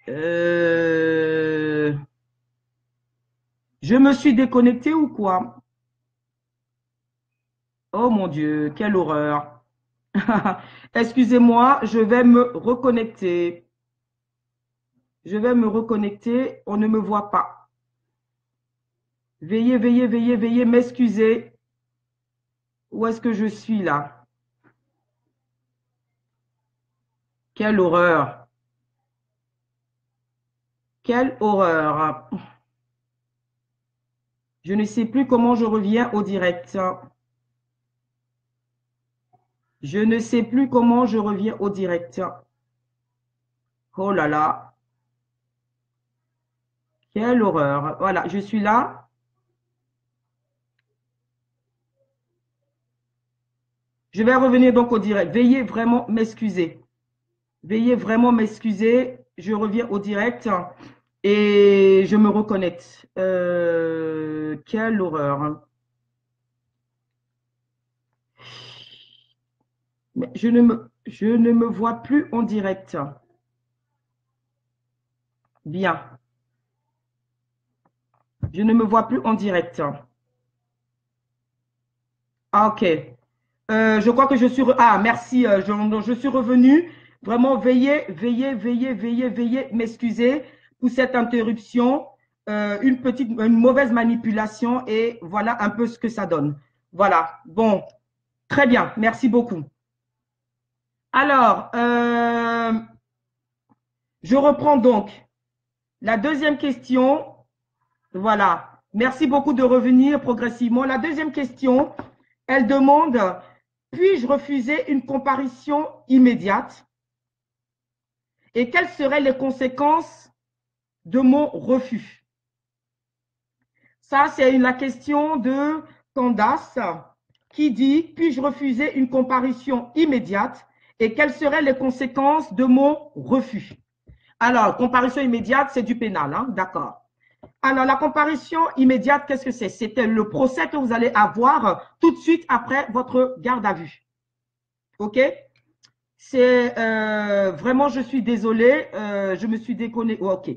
Je me suis déconnectée ou quoi? Oh mon Dieu, quelle horreur. Excusez-moi, je vais me reconnecter. Je vais me reconnecter, on ne me voit pas. Veuillez, veuillez, veuillez, veuillez m'excuser. Où est-ce que je suis là? Quelle horreur. Quelle horreur. Je ne sais plus comment je reviens au direct. Je ne sais plus comment je reviens au direct. Oh là là. Quelle horreur. Voilà, je suis là. Je vais revenir donc au direct. Veuillez vraiment m'excuser. Veuillez vraiment m'excuser. Je reviens au direct et je me reconnecte. Quelle horreur. Mais je ne me vois plus en direct. Bien. Je ne me vois plus en direct. Ah, ok. Je crois que je suis... Ah, merci. Je suis revenu. Vraiment, veillez, veillez, veillez, veillez, veillez m'excuser pour cette interruption. Une mauvaise manipulation et voilà un peu ce que ça donne. Voilà. Bon, très bien. Merci beaucoup. Alors, je reprends donc la deuxième question. Voilà. Merci beaucoup de revenir progressivement. La deuxième question, elle demande, puis-je refuser une comparution immédiate et quelles seraient les conséquences de mon refus? Ça, c'est la question de Candace qui dit, puis-je refuser une comparution immédiate et quelles seraient les conséquences de mon refus? Alors, comparution immédiate, c'est du pénal, hein? D'accord. Alors, la comparution immédiate, qu'est-ce que c'est? C'était le procès que vous allez avoir tout de suite après votre garde à vue. OK? C'est vraiment, je suis désolée, je me suis déconnectée. Oh, OK.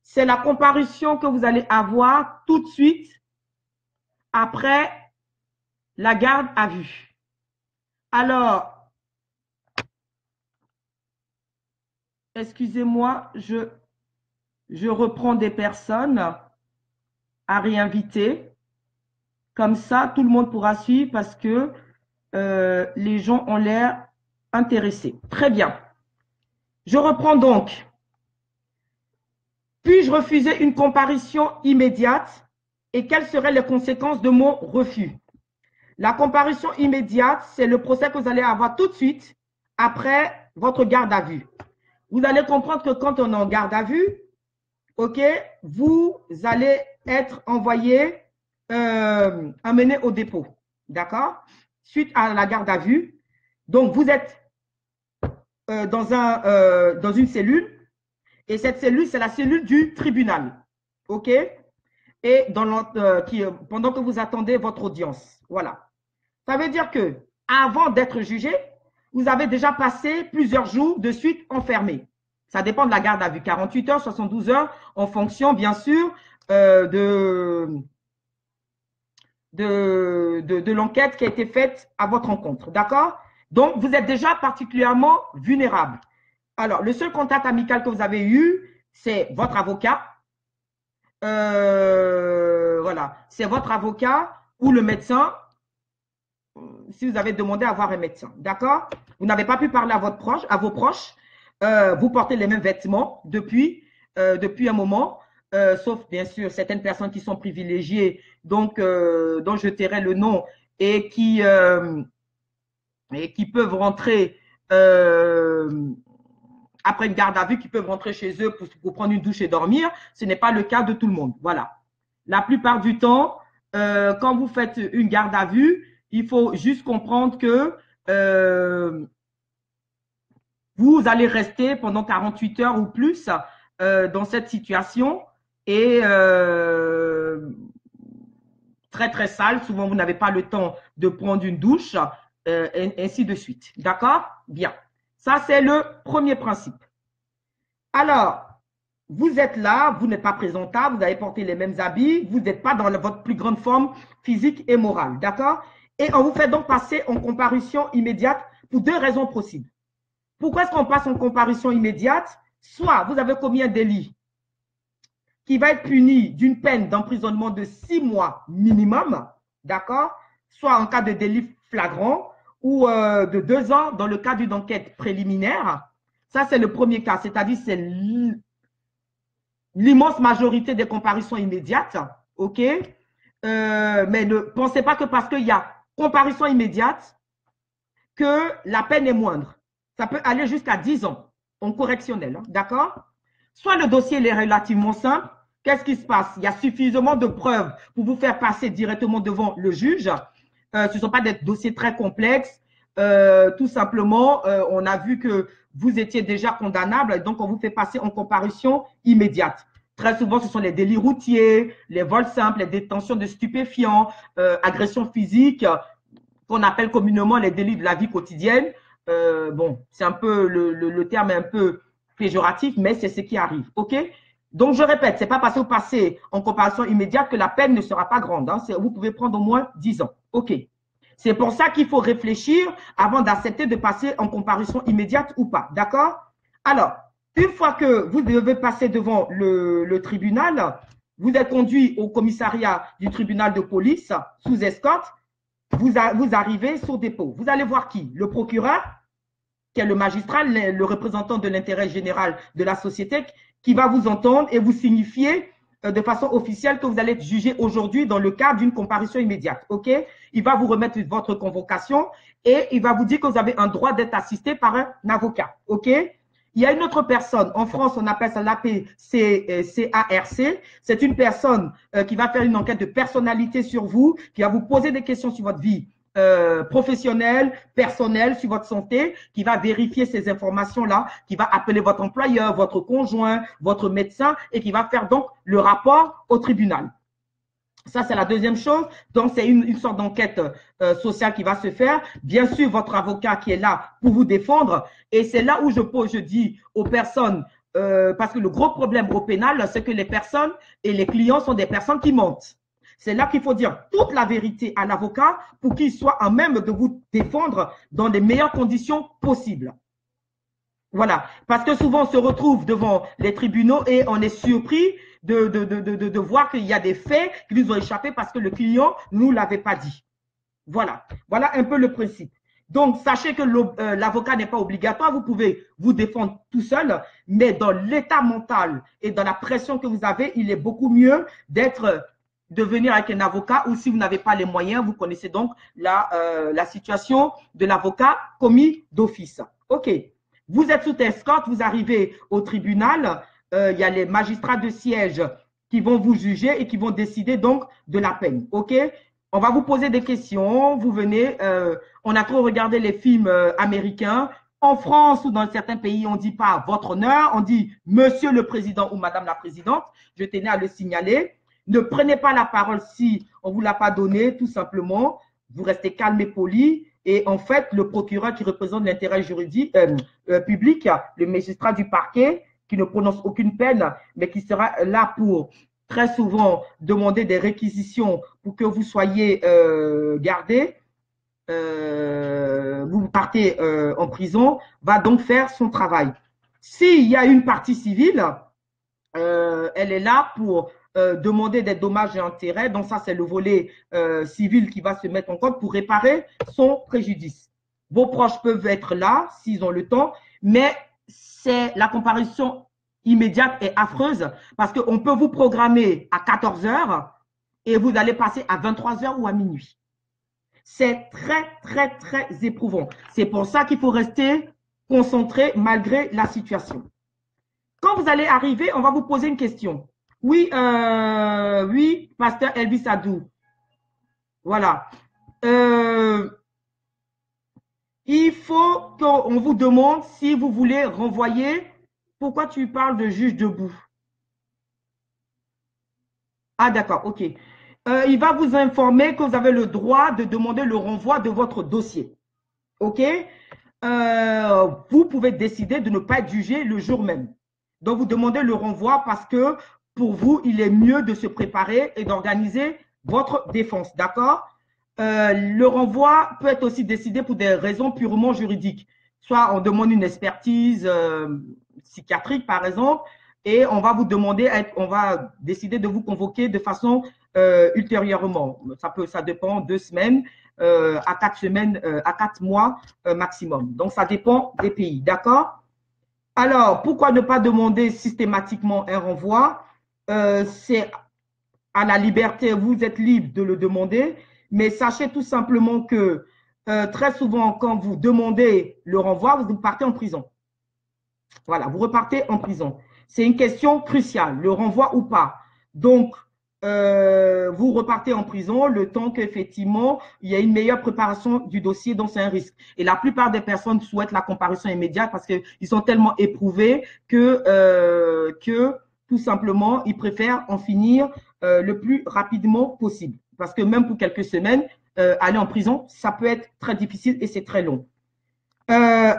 C'est la comparution que vous allez avoir tout de suite après la garde à vue. Alors, excusez-moi, je reprends des personnes à réinviter. Comme ça, tout le monde pourra suivre parce que les gens ont l'air intéressés. Très bien. Je reprends donc. Puis-je refuser une comparution immédiate et quelles seraient les conséquences de mon refus? La comparution immédiate, c'est le procès que vous allez avoir tout de suite après votre garde à vue. Vous allez comprendre que quand on est en garde à vue, OK, vous allez être envoyé, amené au dépôt. D'accord? Suite à la garde à vue. Donc, vous êtes dans une cellule et cette cellule, c'est la cellule du tribunal. OK? Et pendant que vous attendez votre audience. Voilà. Ça veut dire que avant d'être jugé, vous avez déjà passé plusieurs jours de suite enfermé. Ça dépend de la garde à vue, 48 heures, 72 heures, en fonction, bien sûr, de l'enquête qui a été faite à votre encontre. D'accord? Donc, vous êtes déjà particulièrement vulnérable. Alors, le seul contact amical que vous avez eu, c'est votre avocat. Voilà, c'est votre avocat ou le médecin si vous avez demandé à voir un médecin. D'accord? Vous n'avez pas pu parler à vos proches. Vous portez les mêmes vêtements depuis un moment, sauf bien sûr certaines personnes qui sont privilégiées, donc dont je tairai le nom et qui peuvent rentrer après une garde à vue, qui peuvent rentrer chez eux pour prendre une douche et dormir. Ce n'est pas le cas de tout le monde. Voilà. La plupart du temps, quand vous faites une garde à vue, il faut juste comprendre que vous allez rester pendant 48 heures ou plus dans cette situation et très, très sale. Souvent, vous n'avez pas le temps de prendre une douche, ainsi de suite. D'accord? Bien. Ça, c'est le premier principe. Alors, vous êtes là, vous n'êtes pas présentable, vous avez porté les mêmes habits, vous n'êtes pas dans votre plus grande forme physique et morale. D'accord? Et on vous fait donc passer en comparution immédiate pour deux raisons possibles. Pourquoi est-ce qu'on passe en comparution immédiate? Soit vous avez commis un délit qui va être puni d'une peine d'emprisonnement de 6 mois minimum, d'accord, soit en cas de délit flagrant ou de 2 ans dans le cas d'une enquête préliminaire. Ça, c'est le premier cas, c'est-à-dire c'est l'immense majorité des comparutions immédiates, ok? Mais ne pensez pas que parce qu'il y a comparution immédiate, que la peine est moindre. Ça peut aller jusqu'à 10 ans en correctionnel, hein, d'accord? Soit le dossier est relativement simple, qu'est-ce qui se passe? Il y a suffisamment de preuves pour vous faire passer directement devant le juge. Ce ne sont pas des dossiers très complexes. Tout simplement, on a vu que vous étiez déjà condamnable, donc on vous fait passer en comparution immédiate. Très souvent, ce sont les délits routiers, les vols simples, les détentions de stupéfiants, agressions physiques, qu'on appelle communément les délits de la vie quotidienne. Bon, c'est un peu, le terme est un peu péjoratif, mais c'est ce qui arrive, ok? Donc, je répète, c'est pas parce que vous passez en comparaison immédiate que la peine ne sera pas grande. Hein, vous pouvez prendre au moins 10 ans, ok? C'est pour ça qu'il faut réfléchir avant d'accepter de passer en comparution immédiate ou pas, d'accord? Alors, une fois que vous devez passer devant le tribunal, vous êtes conduit au commissariat du tribunal de police sous escorte, vous arrivez sur dépôt. Vous allez voir qui? Le procureur, qui est le magistrat, le représentant de l'intérêt général de la société, qui va vous entendre et vous signifier de façon officielle que vous allez être jugé aujourd'hui dans le cadre d'une comparution immédiate. OK? Il va vous remettre votre convocation et il va vous dire que vous avez un droit d'être assisté par un avocat. OK? Il y a une autre personne, en France, on appelle ça l'APCARC. C'est une personne qui va faire une enquête de personnalité sur vous, qui va vous poser des questions sur votre vie professionnelle, personnelle, sur votre santé, qui va vérifier ces informations-là, qui va appeler votre employeur, votre conjoint, votre médecin et qui va faire donc le rapport au tribunal. Ça, c'est la deuxième chose. Donc, c'est une sorte d'enquête sociale qui va se faire. Bien sûr, votre avocat qui est là pour vous défendre. Et c'est là où je dis aux personnes, parce que le gros problème au pénal, c'est que les personnes et les clients sont des personnes qui mentent. C'est là qu'il faut dire toute la vérité à l'avocat pour qu'il soit en même de vous défendre dans les meilleures conditions possibles. Voilà. Parce que souvent, on se retrouve devant les tribunaux et on est surpris de voir qu'il y a des faits qui nous ont échappé parce que le client ne nous l'avait pas dit. Voilà. Voilà un peu le principe. Donc, sachez que l'avocat n'est pas obligatoire. Vous pouvez vous défendre tout seul, mais dans l'état mental et dans la pression que vous avez, il est beaucoup mieux de venir avec un avocat ou si vous n'avez pas les moyens, vous connaissez donc la situation de l'avocat commis d'office. OK. Vous êtes sous escorte, vous arrivez au tribunal, il y a les magistrats de siège qui vont vous juger et qui vont décider donc de la peine. OK? On va vous poser des questions, vous venez, on a trop regardé les films américains. En France ou dans certains pays, on ne dit pas votre honneur, on dit monsieur le président ou madame la présidente. Je tenais à le signaler. Ne prenez pas la parole si on ne vous l'a pas donné, tout simplement. Vous restez calme et poli. Et en fait, le procureur qui représente l'intérêt juridique public, le magistrat du parquet, qui ne prononce aucune peine, mais qui sera là pour très souvent demander des réquisitions pour que vous soyez gardé, vous partez en prison, va donc faire son travail. S'il y a une partie civile, elle est là pour demander des dommages et intérêts. Donc ça, c'est le volet civil qui va se mettre en compte pour réparer son préjudice. Vos proches peuvent être là s'ils ont le temps, mais c'est la comparution immédiate et affreuse parce qu'on peut vous programmer à 14 heures et vous allez passer à 23 heures ou à minuit. C'est très, très, très éprouvant. C'est pour ça qu'il faut rester concentré malgré la situation. Quand vous allez arriver, on va vous poser une question. Oui, oui, pasteur Elvis Adou. Voilà. Il faut qu'on vous demande si vous voulez renvoyer. Pourquoi tu parles de juge debout? Ah, d'accord, ok. Il va vous informer que vous avez le droit de demander le renvoi de votre dossier. Ok? Vous pouvez décider de ne pas être jugé le jour même. Donc, vous demandez le renvoi parce que pour vous, il est mieux de se préparer et d'organiser votre défense. D'accord? Le renvoi peut être aussi décidé pour des raisons purement juridiques. Soit on demande une expertise psychiatrique, par exemple, et on va vous demander, on va décider de vous convoquer de façon ultérieurement. Ça dépend 2 semaines à 4 semaines, à 4 mois maximum. Donc, ça dépend des pays, d'accord? Alors, pourquoi ne pas demander systématiquement un renvoi? C'est à la liberté, vous êtes libre de le demander, mais sachez tout simplement que très souvent, quand vous demandez le renvoi, vous partez en prison. Voilà, vous repartez en prison. C'est une question cruciale, le renvoi ou pas. Donc, vous repartez en prison le temps qu'effectivement, il y a une meilleure préparation du dossier, donc c'est un risque. Et la plupart des personnes souhaitent la comparution immédiate parce qu'ils sont tellement éprouvés que tout simplement, ils préfèrent en finir le plus rapidement possible. Parce que même pour quelques semaines, aller en prison, ça peut être très difficile et c'est très long.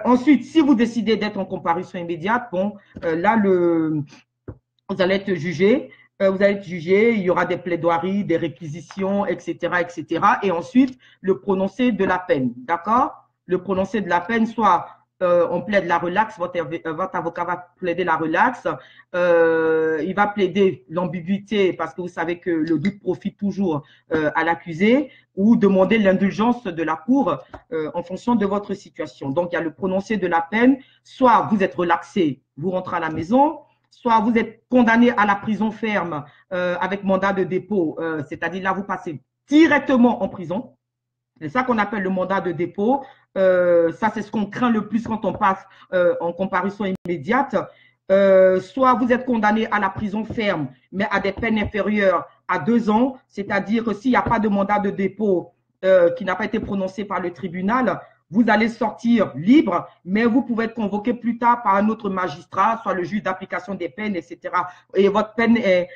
Ensuite, si vous décidez d'être en comparution immédiate, bon, là, vous allez être jugé. Vous allez être jugé, il y aura des plaidoiries, des réquisitions, etc., etc. Et ensuite, le prononcé de la peine, d'accord? Le prononcé de la peine, soit on plaide la relaxe, votre avocat va plaider la relaxe, il va plaider l'ambiguïté parce que vous savez que le doute profite toujours à l'accusé, ou demander l'indulgence de la cour en fonction de votre situation. Donc, il y a le prononcé de la peine, soit vous êtes relaxé, vous rentrez à la maison, soit vous êtes condamné à la prison ferme avec mandat de dépôt, c'est-à-dire là, vous passez directement en prison. C'est ça qu'on appelle le mandat de dépôt. Ça, c'est ce qu'on craint le plus quand on passe en comparution immédiate. Soit vous êtes condamné à la prison ferme, mais à des peines inférieures à 2 ans, c'est-à-dire que s'il n'y a pas de mandat de dépôt qui n'a pas été prononcé par le tribunal, vous allez sortir libre, mais vous pouvez être convoqué plus tard par un autre magistrat, soit le juge d'application des peines, etc. Et votre peine est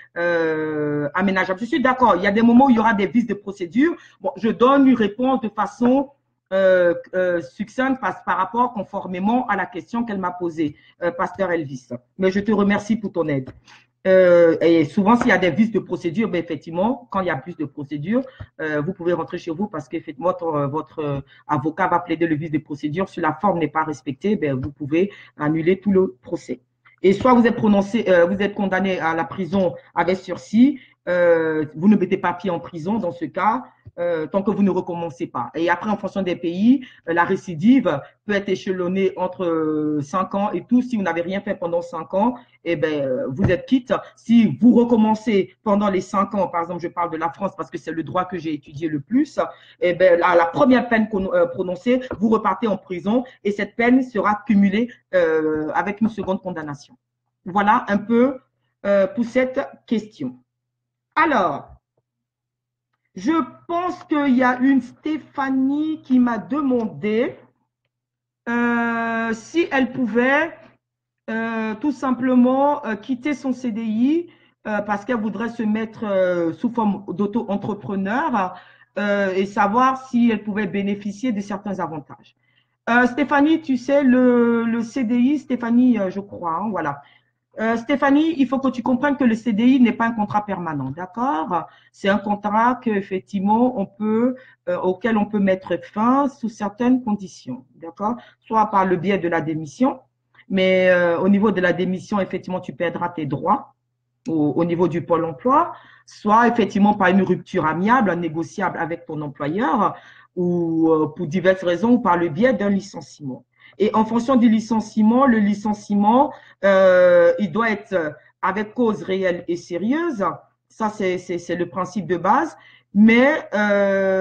aménageable. Je suis d'accord, il y a des moments où il y aura des vices de procédure. Bon, je donne une réponse de façon succincte par rapport conformément à la question qu'elle m'a posée, Pasteur Elvis. Mais je te remercie pour ton aide. Et souvent, s'il y a des vices de procédure, ben effectivement, quand il y a plus de procédure, vous pouvez rentrer chez vous parce qu'effectivement, votre avocat va plaider le vice de procédure. Si la forme n'est pas respectée, ben, vous pouvez annuler tout le procès. Et soit vous êtes vous êtes condamné à la prison avec sursis, vous ne mettez pas pied en prison dans ce cas, tant que vous ne recommencez pas. Et après, en fonction des pays, la récidive peut être échelonnée entre 5 ans et tout. Si vous n'avez rien fait pendant 5 ans, eh ben, vous êtes quitte. Si vous recommencez pendant les 5 ans, par exemple, je parle de la France parce que c'est le droit que j'ai étudié le plus, eh ben, la première peine prononcée, vous repartez en prison et cette peine sera cumulée avec une seconde condamnation. Voilà un peu pour cette question. Alors, je pense qu'il y a une Stéphanie qui m'a demandé si elle pouvait tout simplement quitter son CDI parce qu'elle voudrait se mettre sous forme d'auto-entrepreneur et savoir si elle pouvait bénéficier de certains avantages. Stéphanie, tu sais, le CDI, Stéphanie, je crois, hein, voilà. Stéphanie, il faut que tu comprennes que le CDI n'est pas un contrat permanent, d'accord? C'est un contrat qu'effectivement auquel on peut mettre fin sous certaines conditions, d'accord? Soit par le biais de la démission, mais au niveau de la démission, effectivement, tu perdras tes droits au niveau du pôle emploi, soit effectivement par une rupture amiable, négociable avec ton employeur, ou pour diverses raisons, ou par le biais d'un licenciement. Et en fonction du licenciement, le licenciement, il doit être avec cause réelle et sérieuse. Ça, c'est le principe de base, mais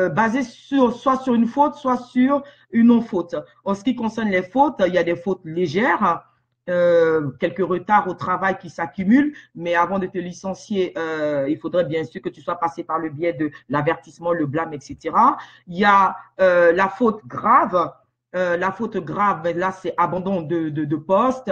basé soit sur une faute, soit sur une non-faute. En ce qui concerne les fautes, il y a des fautes légères, quelques retards au travail qui s'accumulent, mais avant de te licencier, il faudrait bien sûr que tu sois passé par le biais de l'avertissement, le blâme, etc. Il y a la faute grave. La faute grave, là, c'est abandon de poste,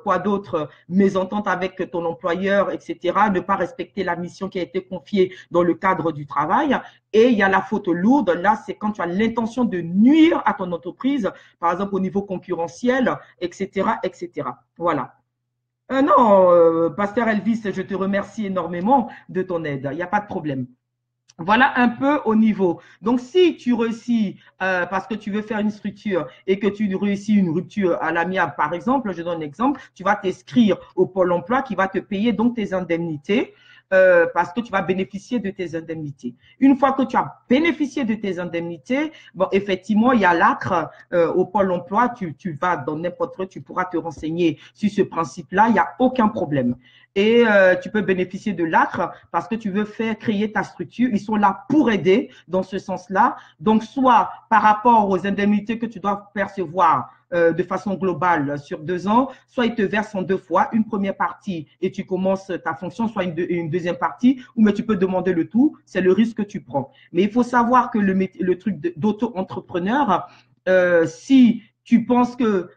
quoi d'autre, mésentente avec ton employeur, etc., ne pas respecter la mission qui a été confiée dans le cadre du travail. Et il y a la faute lourde, là, c'est quand tu as l'intention de nuire à ton entreprise, par exemple au niveau concurrentiel, etc., etc. Voilà. Non, Pasteur Elvis, je te remercie énormément de ton aide, il n'y a pas de problème. Voilà un peu au niveau. Donc, si tu réussis parce que tu veux faire une structure et que tu réussis une rupture à l'amiable, par exemple, je donne un exemple, tu vas t'inscrire au Pôle emploi qui va te payer donc tes indemnités parce que tu vas bénéficier de tes indemnités. Une fois que tu as bénéficié de tes indemnités, bon, effectivement, il y a l'ACRE au Pôle emploi, tu vas dans n'importe quoi, tu pourras te renseigner sur ce principe-là, il n'y a aucun problème. Et tu peux bénéficier de l'ACRE parce que tu veux faire créer ta structure. Ils sont là pour aider dans ce sens-là. Donc, soit par rapport aux indemnités que tu dois percevoir de façon globale sur 2 ans, soit ils te versent en 2 fois, une première partie et tu commences ta fonction, soit une deuxième partie, ou mais tu peux demander le tout, c'est le risque que tu prends. Mais il faut savoir que le truc d'auto-entrepreneur, si tu penses que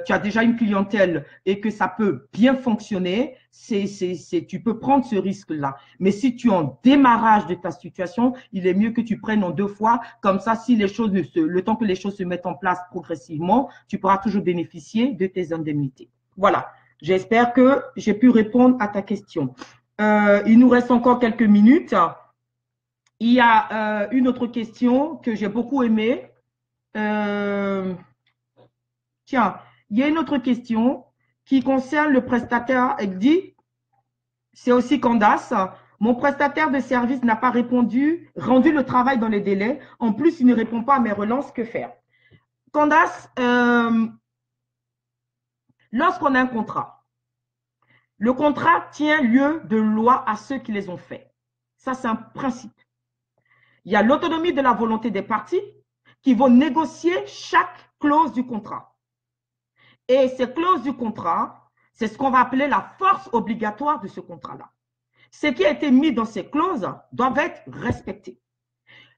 tu as déjà une clientèle et que ça peut bien fonctionner, tu peux prendre ce risque-là. Mais si tu es en démarrage de ta situation, il est mieux que tu prennes en 2 fois. Comme ça, si les choses le temps que les choses se mettent en place progressivement, tu pourras toujours bénéficier de tes indemnités. Voilà. J'espère que j'ai pu répondre à ta question. Il nous reste encore quelques minutes. Il y a une autre question que j'ai beaucoup aimée. Tiens, il y a une autre question qui concerne le prestataire. Elle dit, c'est aussi Candace, mon prestataire de service n'a pas rendu le travail dans les délais. En plus, il ne répond pas à mes relances. Que faire? Candace, lorsqu'on a un contrat, le contrat tient lieu de loi à ceux qui les ont faits. Ça, c'est un principe. Il y a l'autonomie de la volonté des parties qui vont négocier chaque clause du contrat. Et ces clauses du contrat, c'est ce qu'on va appeler la force obligatoire de ce contrat-là. Ce qui a été mis dans ces clauses doit être respecté.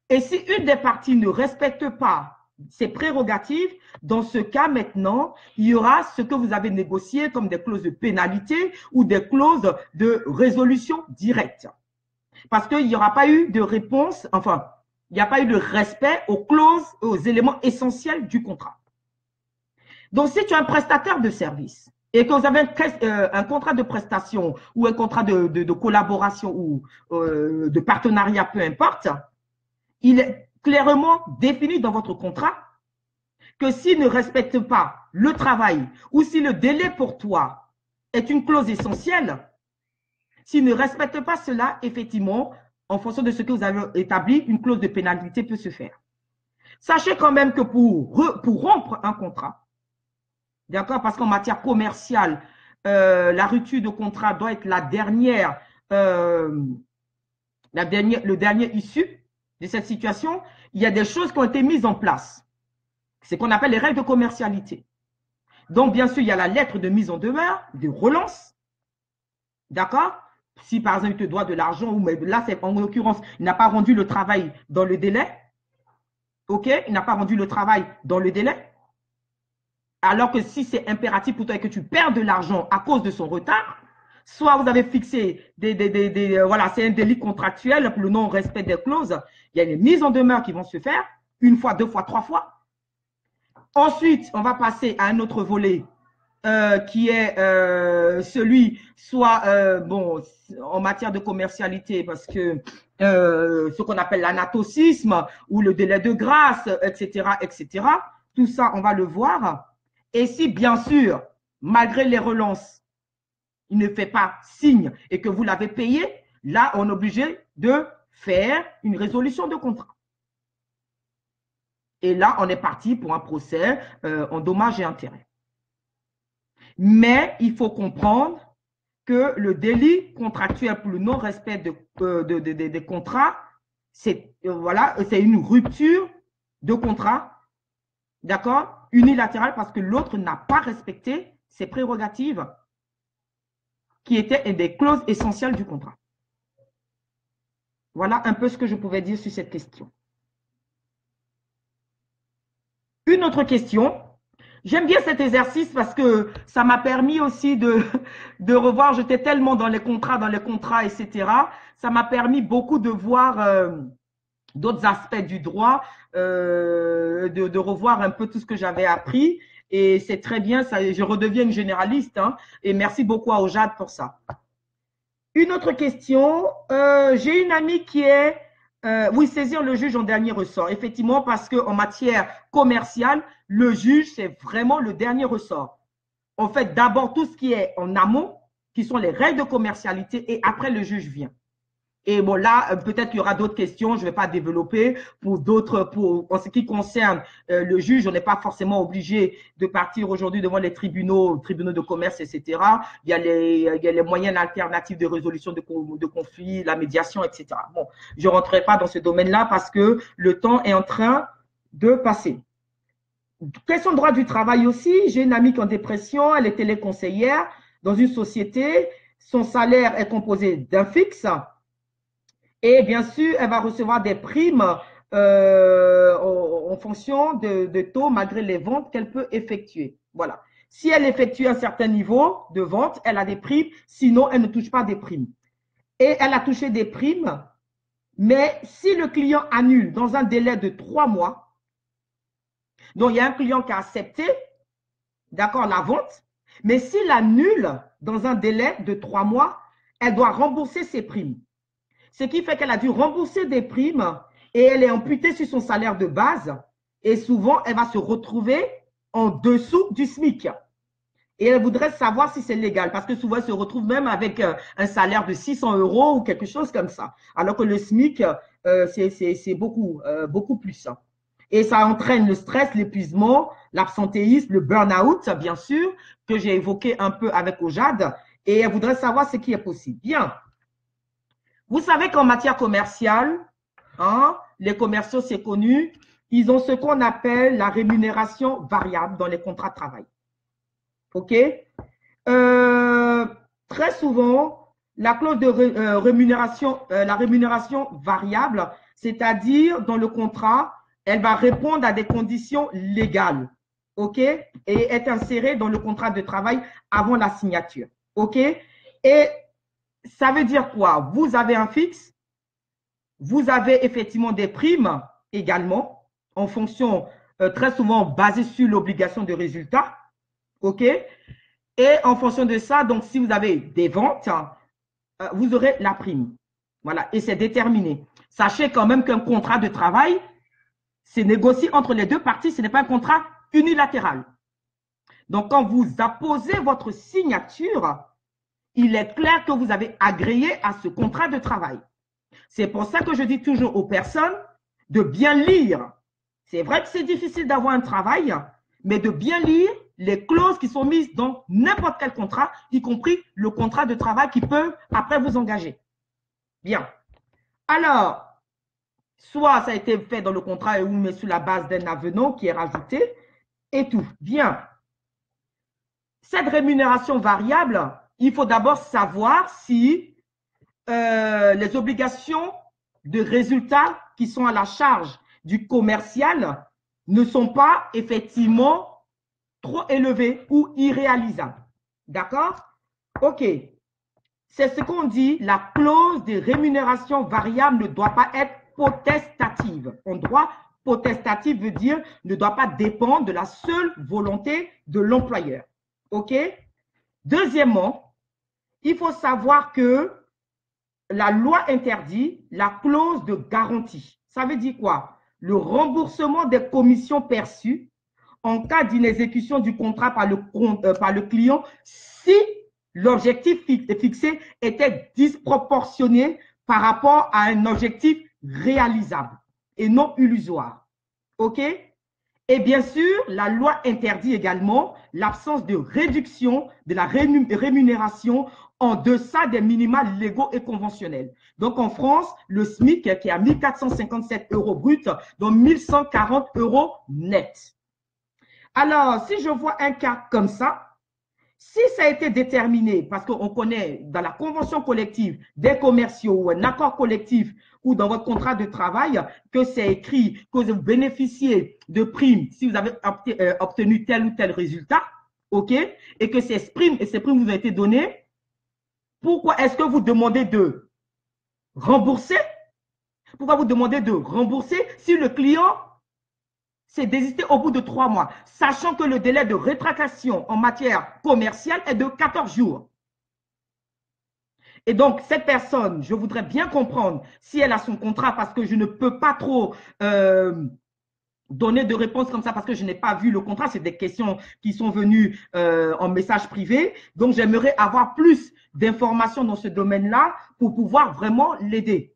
Et si une des parties ne respecte pas ses prérogatives, dans ce cas maintenant, il y aura ce que vous avez négocié comme des clauses de pénalité ou des clauses de résolution directe. Parce qu'il n'y aura pas eu de réponse, enfin, il n'y a pas eu de respect aux clauses, aux éléments essentiels du contrat. Donc, si tu es un prestataire de service et que vous avez un contrat de prestation ou un contrat de collaboration ou de partenariat, peu importe, il est clairement défini dans votre contrat que s'il ne respecte pas le travail ou si le délai pour toi est une clause essentielle, s'il ne respecte pas cela, effectivement, en fonction de ce que vous avez établi, une clause de pénalité peut se faire. Sachez quand même que pour rompre un contrat, d'accord, parce qu'en matière commerciale, la rupture de contrat doit être le dernier issue de cette situation. Il y a des choses qui ont été mises en place. C'est ce qu'on appelle les règles de commercialité. Donc, bien sûr, il y a la lettre de mise en demeure, de relance. D'accord? Si, par exemple, il te doit de l'argent, ou là, c'est en l'occurrence, il n'a pas rendu le travail dans le délai. OK? Il n'a pas rendu le travail dans le délai. Alors que si c'est impératif pour toi et que tu perds de l'argent à cause de son retard, soit vous avez fixé voilà, c'est un délit contractuel pour le non-respect des clauses. Il y a des mises en demeure qui vont se faire, 1 fois, 2 fois, 3 fois. Ensuite, on va passer à un autre volet qui est celui, soit, bon, en matière de commercialité, parce que ce qu'on appelle l'anatocisme ou le délai de grâce, etc., etc. Tout ça, on va le voir. Et si, bien sûr, malgré les relances, il ne fait pas signe et que vous l'avez payé, là, on est obligé de faire une résolution de contrat. Et là, on est parti pour un procès en dommages et intérêts. Mais il faut comprendre que le délit contractuel pour le non-respect des contrats, c'est voilà, une rupture de contrat, d'accord, unilatérale parce que l'autre n'a pas respecté ses prérogatives qui étaient des clauses essentielles du contrat. Voilà un peu ce que je pouvais dire sur cette question. Une autre question. J'aime bien cet exercice parce que ça m'a permis aussi de revoir, j'étais tellement dans les contrats, etc. Ça m'a permis beaucoup de voir d'autres aspects du droit, de revoir un peu tout ce que j'avais appris. Et c'est très bien, ça, je redeviens une généraliste. Hein, et merci beaucoup à Ojad pour ça. Une autre question. J'ai une amie qui est Oui, saisir le juge en dernier ressort. Effectivement, parce qu'en matière commerciale, le juge, c'est vraiment le dernier ressort. On fait d'abord tout ce qui est en amont, qui sont les règles de commercialité, et après, le juge vient. Et bon, là, peut-être qu'il y aura d'autres questions, je ne vais pas développer. Pour d'autres, en ce qui concerne le juge, on n'est pas forcément obligé de partir aujourd'hui devant les tribunaux de commerce, etc. Il y a les moyens alternatifs de résolution de conflits, la médiation, etc. Bon, je ne rentrerai pas dans ce domaine-là parce que le temps est en train de passer. Question de droit du travail aussi. J'ai une amie qui est en dépression, elle est téléconseillère dans une société. Son salaire est composé d'un fixe. Et bien sûr, elle va recevoir des primes en fonction de taux malgré les ventes qu'elle peut effectuer. Voilà. Si elle effectue un certain niveau de vente, elle a des primes. Sinon, elle ne touche pas des primes. Et elle a touché des primes, mais si le client annule dans un délai de 3 mois, donc il y a un client qui a accepté, d'accord, la vente, mais s'il annule dans un délai de 3 mois, elle doit rembourser ses primes. Ce qui fait qu'elle a dû rembourser des primes et elle est amputée sur son salaire de base. Et souvent, elle va se retrouver en dessous du SMIC. Et elle voudrait savoir si c'est légal parce que souvent, elle se retrouve même avec un salaire de 600 € ou quelque chose comme ça. Alors que le SMIC, c'est beaucoup, beaucoup plus. Et ça entraîne le stress, l'épuisement, l'absentéisme, le burn-out, bien sûr, que j'ai évoqué un peu avec Ojad. Et elle voudrait savoir ce qui est possible. Bien. Vous savez qu'en matière commerciale, hein, les commerciaux, c'est connu, ils ont ce qu'on appelle la rémunération variable dans les contrats de travail. OK? Très souvent, la clause de rémunération, la rémunération variable, c'est-à-dire dans le contrat, elle va répondre à des conditions légales. OK? Et être insérée dans le contrat de travail avant la signature. OK? Et ça veut dire quoi? Vous avez un fixe, vous avez effectivement des primes également, en fonction, très souvent basées sur l'obligation de résultat. OK? Et en fonction de ça, donc si vous avez des ventes, vous aurez la prime. Voilà, et c'est déterminé. Sachez quand même qu'un contrat de travail, c'est négocié entre les deux parties, ce n'est pas un contrat unilatéral. Donc, quand vous apposez votre signature, il est clair que vous avez agréé à ce contrat de travail. C'est pour ça que je dis toujours aux personnes de bien lire. C'est vrai que c'est difficile d'avoir un travail, mais de bien lire les clauses qui sont mises dans n'importe quel contrat, y compris le contrat de travail qui peut après vous engager. Bien. Alors, soit ça a été fait dans le contrat ou mais sur la base d'un avenant qui est rajouté et tout. Bien. Cette rémunération variable, il faut d'abord savoir si les obligations de résultats qui sont à la charge du commercial ne sont pas effectivement trop élevées ou irréalisables. D'accord? OK. C'est ce qu'on dit, la clause de rémunération variable ne doit pas être potestative. En droit, potestative veut dire ne doit pas dépendre de la seule volonté de l'employeur. OK? Deuxièmement, il faut savoir que la loi interdit la clause de garantie. Ça veut dire quoi? Le remboursement des commissions perçues en cas d'inexécution du contrat par le client si l'objectif fixé était disproportionné par rapport à un objectif réalisable et non illusoire. OK? Et bien sûr, la loi interdit également l'absence de réduction de la rémunération en deçà des minima légaux et conventionnels. Donc en France, le SMIC qui est à 1 457 € brut, donc 1 140 € net. Alors, si je vois un cas comme ça, si ça a été déterminé, parce qu'on connaît dans la convention collective des commerciaux ou un accord collectif ou dans votre contrat de travail que c'est écrit que vous bénéficiez de primes si vous avez obtenu tel ou tel résultat, OK, et que ces primes vous ont été données, pourquoi est-ce que vous demandez de rembourser? Pourquoi vous demandez de rembourser si le client s'est désisté au bout de 3 mois, sachant que le délai de rétractation en matière commerciale est de 14 jours. Et donc, cette personne, je voudrais bien comprendre si elle a son contrat parce que je ne peux pas trop donner de réponses comme ça parce que je n'ai pas vu le contrat. C'est des questions qui sont venues en message privé. Donc, j'aimerais avoir plus d'informations dans ce domaine-là pour pouvoir vraiment l'aider.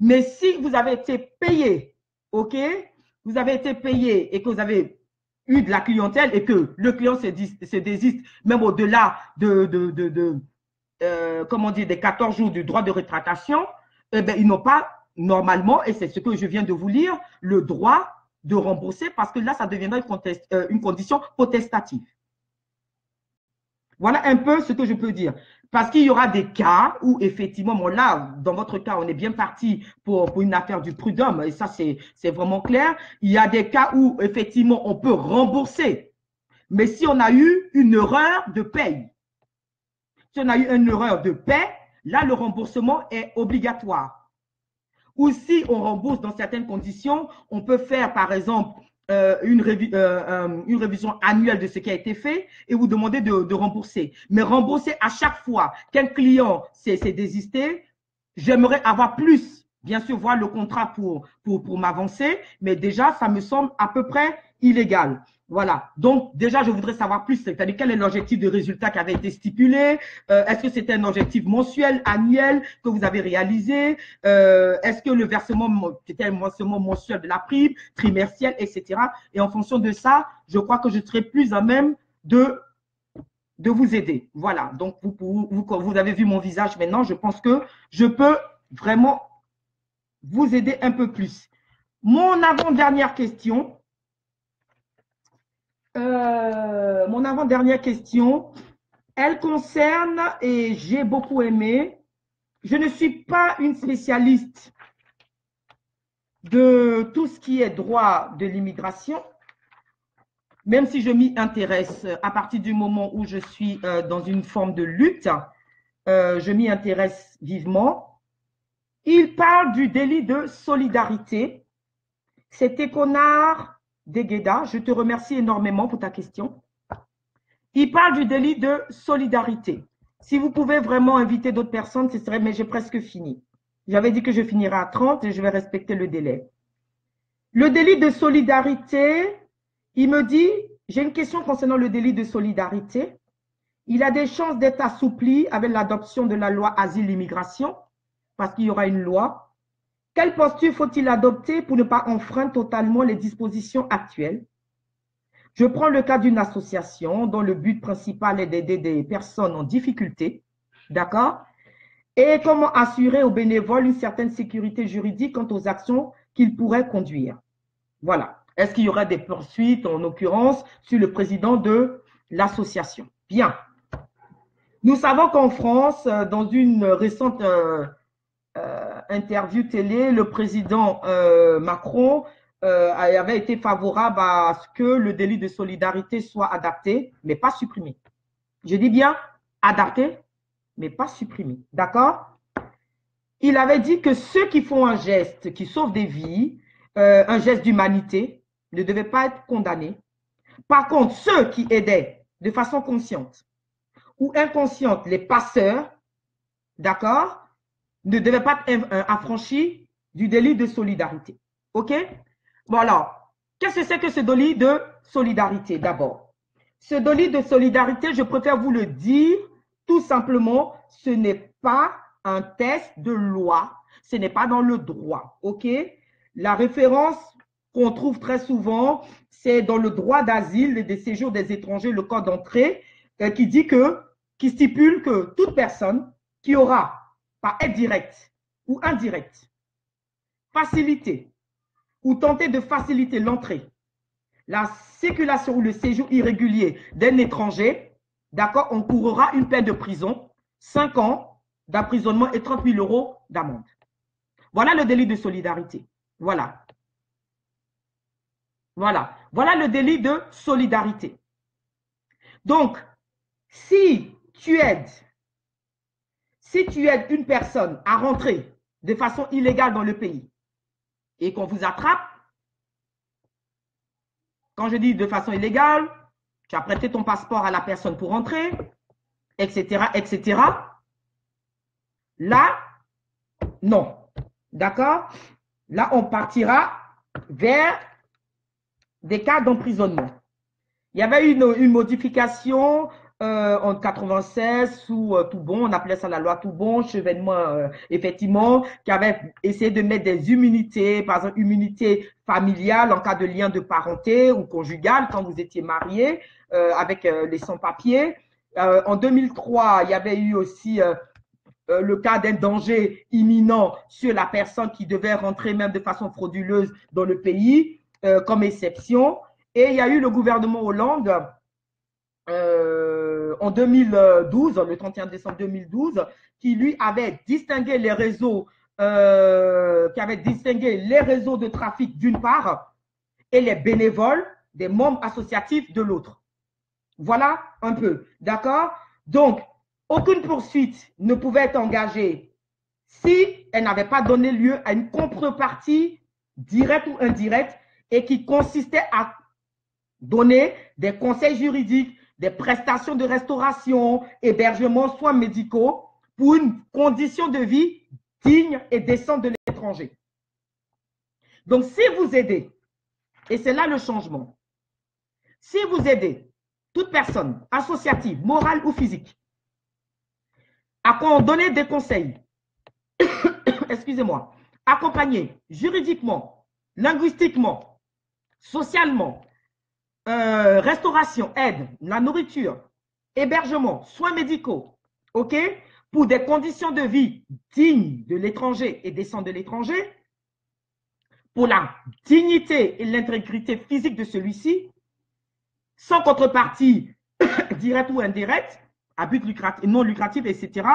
Mais si vous avez été payé, OK, vous avez été payé et que vous avez eu de la clientèle et que le client se désiste même au-delà comment dire, des 14 jours du droit de rétractation, eh bien, ils n'ont pas normalement, et c'est ce que je viens de vous lire, le droit de rembourser parce que là, ça deviendra une condition potestative. Voilà un peu ce que je peux dire. Parce qu'il y aura des cas où, effectivement, bon, là, dans votre cas, on est bien parti pour une affaire du prud'homme, et ça, c'est vraiment clair. Il y a des cas où, effectivement, on peut rembourser. Mais si on a eu une erreur de paye, si on a eu une erreur de paie, là, le remboursement est obligatoire. Ou si on rembourse dans certaines conditions, on peut faire, par exemple, une révision annuelle de ce qui a été fait et vous demander de rembourser. Mais rembourser à chaque fois qu'un client s'est désisté, j'aimerais avoir plus, bien sûr, voir le contrat pour m'avancer, mais déjà, ça me semble à peu près illégal. Voilà. Donc, déjà, je voudrais savoir plus, c'est-à-dire quel est l'objectif de résultat qui avait été stipulé. Est-ce que c'était un objectif mensuel, annuel que vous avez réalisé? Est-ce que le versement, c'était un versement mensuel de la prime, trimestriel, etc. Et en fonction de ça, je crois que je serai plus à même de vous aider. Voilà. Donc, vous avez vu mon visage maintenant. Je pense que je peux vraiment vous aider un peu plus. Mon avant-dernière question. Mon avant-dernière question, elle concerne, et j'ai beaucoup aimé, je ne suis pas une spécialiste de tout ce qui est droit de l'immigration, même si je m'y intéresse à partir du moment où je suis dans une forme de lutte, je m'y intéresse vivement. Il parle du délit de solidarité. C'était Connard Degueda. Je te remercie énormément pour ta question. Il parle du délit de solidarité. Si vous pouvez vraiment inviter d'autres personnes, ce serait, mais j'ai presque fini. J'avais dit que je finirais à 30 et je vais respecter le délai. Le délit de solidarité, il me dit, j'ai une question concernant le délit de solidarité. Il a des chances d'être assoupli avec l'adoption de la loi Asile-Immigration, parce qu'il y aura une loi. Quelle posture faut-il adopter pour ne pas enfreindre totalement les dispositions actuelles? Je prends le cas d'une association dont le but principal est d'aider des personnes en difficulté, d'accord? Et comment assurer aux bénévoles une certaine sécurité juridique quant aux actions qu'ils pourraient conduire. Voilà. Est-ce qu'il y aura des poursuites, en l'occurrence, sur le président de l'association? Bien. Nous savons qu'en France, dans une récente interview télé, le président Macron avait été favorable à ce que le délit de solidarité soit adapté, mais pas supprimé. Je dis bien adapté, mais pas supprimé. D'accord? Il avait dit que ceux qui font un geste qui sauve des vies, un geste d'humanité, ne devaient pas être condamnés. Par contre, ceux qui aidaient de façon consciente ou inconsciente les passeurs, d'accord, ne devaient pas être affranchis du délit de solidarité. OK? Bon alors, qu'est-ce que c'est que ce délit de solidarité d'abord? Ce délit de solidarité, je préfère vous le dire, tout simplement, ce n'est pas un test de loi, ce n'est pas dans le droit. OK? La référence qu'on trouve très souvent, c'est dans le droit d'asile et des séjours des étrangers, le code d'entrée, qui stipule que toute personne qui aura, par aide directe ou indirecte, facilité ou tenter de faciliter l'entrée, la circulation ou le séjour irrégulier d'un étranger, d'accord, on courra une peine de prison, 5 ans d'emprisonnement et 30 000 € d'amende. Voilà le délit de solidarité. Voilà. Voilà. Voilà le délit de solidarité. Donc, si tu aides une personne à rentrer de façon illégale dans le pays et qu'on vous attrape, quand je dis de façon illégale, tu as prêté ton passeport à la personne pour rentrer, etc., etc. Là, non. D'accord? Là, on partira vers des cas d'emprisonnement. Il y avait une modification en 96 sous Toubon, on appelait ça la loi Toubon, Chevènement, effectivement, qui avait essayé de mettre des immunités, par exemple, immunité familiale en cas de lien de parenté ou conjugal quand vous étiez marié avec les sans-papiers. En 2003, il y avait eu aussi le cas d'un danger imminent sur la personne qui devait rentrer même de façon frauduleuse dans le pays, comme exception. Et il y a eu le gouvernement Hollande en 2012, le 31 décembre 2012, qui lui avait distingué les réseaux, de trafic d'une part et les bénévoles, des membres associatifs de l'autre. Voilà un peu, d'accord? Donc, aucune poursuite ne pouvait être engagée si elle n'avait pas donné lieu à une contrepartie directe ou indirecte et qui consistait à donner des conseils juridiques, des prestations de restauration, hébergement, soins médicaux pour une condition de vie digne et décente de l'étranger. Donc, si vous aidez, et c'est là le changement, si vous aidez toute personne associative, morale ou physique, à donner des conseils, excusez-moi, accompagner juridiquement, linguistiquement, socialement, restauration, aide, la nourriture, hébergement, soins médicaux, ok, pour des conditions de vie dignes de l'étranger et décentes de l'étranger, pour la dignité et l'intégrité physique de celui-ci, sans contrepartie directe ou indirecte, à but lucratif, non lucratif, etc.,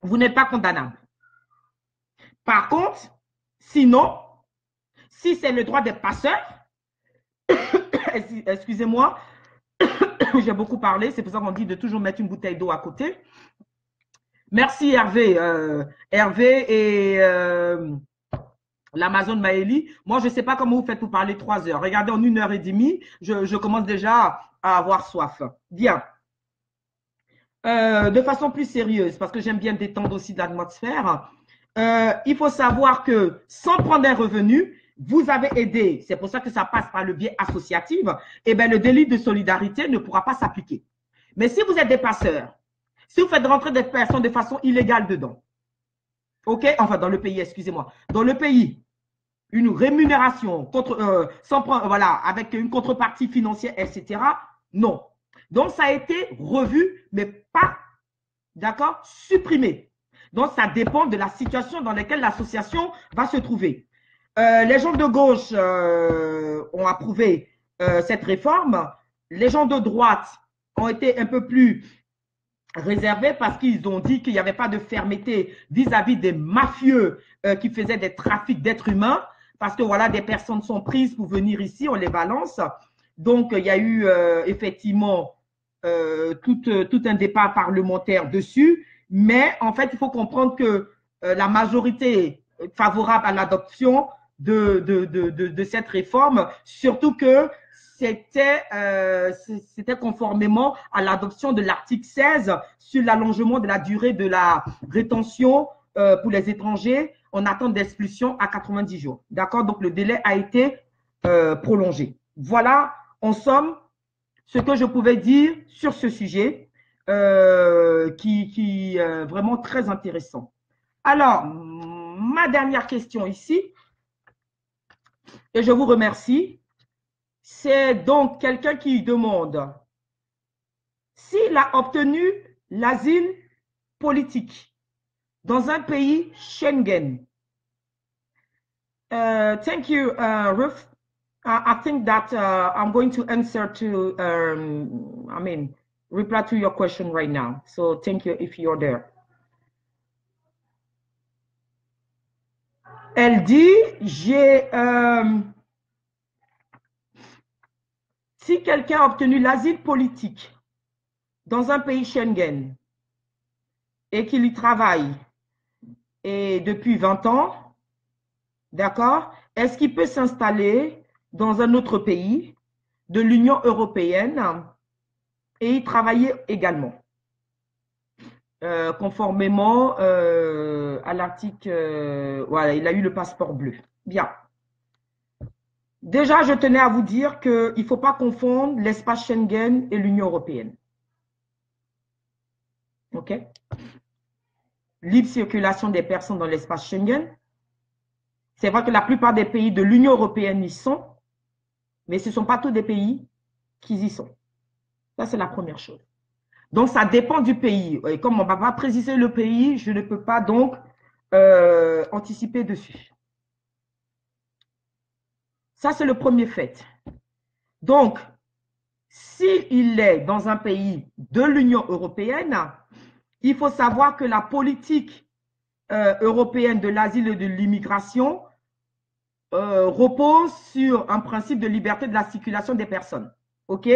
vous n'êtes pas condamnable. Par contre, sinon, si c'est le droit des passeurs, excusez-moi, j'ai beaucoup parlé, c'est pour ça qu'on dit de toujours mettre une bouteille d'eau à côté. Merci Hervé. Hervé et l'Amazon Maëlie. Moi, je ne sais pas comment vous faites pour parler 3 heures. Regardez, en 1 h 30, je commence déjà à avoir soif. Bien. De façon plus sérieuse, parce que j'aime bien détendre aussi l'atmosphère, il faut savoir que sans prendre un revenu, vous avez aidé, c'est pour ça que ça passe par le biais associatif, et bien le délit de solidarité ne pourra pas s'appliquer. Mais si vous êtes des passeurs, si vous faites rentrer des personnes de façon illégale dedans, ok, enfin dans le pays, excusez-moi, dans le pays, une rémunération voilà, avec une contrepartie financière, etc., non. Donc, ça a été revu, mais pas, d'accord, supprimé. Donc, ça dépend de la situation dans laquelle l'association va se trouver. Les gens de gauche ont approuvé cette réforme. Les gens de droite ont été un peu plus réservés parce qu'ils ont dit qu'il n'y avait pas de fermeté vis-à-vis des mafieux qui faisaient des trafics d'êtres humains. Parce que voilà, des personnes sont prises pour venir ici, on les balance. Donc, il y a eu effectivement tout un débat parlementaire dessus. Mais en fait, il faut comprendre que la majorité est favorable à l'adoption de cette réforme, surtout que c'était conformément à l'adoption de l'article 16 sur l'allongement de la durée de la rétention pour les étrangers en attente d'expulsion à 90 jours. D'accord? Donc, le délai a été prolongé. Voilà, en somme, ce que je pouvais dire sur ce sujet qui est vraiment très intéressant. Alors, ma dernière question ici, et je vous remercie, c'est donc quelqu'un qui demande s'il a obtenu l'asile politique dans un pays Schengen. Thank you, Ruth. I think that I'm going to answer to, reply to your question right now. So thank you if you're there. Elle dit, si quelqu'un a obtenu l'asile politique dans un pays Schengen et qu'il y travaille et depuis 20 ans, d'accord, est-ce qu'il peut s'installer dans un autre pays de l'Union européenne et y travailler également? conformément à l'article, voilà, il a eu le passeport bleu. Bien. Déjà, je tenais à vous dire qu'il ne faut pas confondre l'espace Schengen et l'Union européenne. OK? Libre circulation des personnes dans l'espace Schengen. C'est vrai que la plupart des pays de l'Union européenne y sont, mais ce ne sont pas tous des pays qui y sont. Ça, c'est la première chose. Donc, ça dépend du pays. Et comme on ne va pas préciser le pays, je ne peux pas donc anticiper dessus. Ça, c'est le premier fait. Donc, s'il est dans un pays de l'Union européenne, il faut savoir que la politique européenne de l'asile et de l'immigration repose sur un principe de liberté de la circulation des personnes. OK?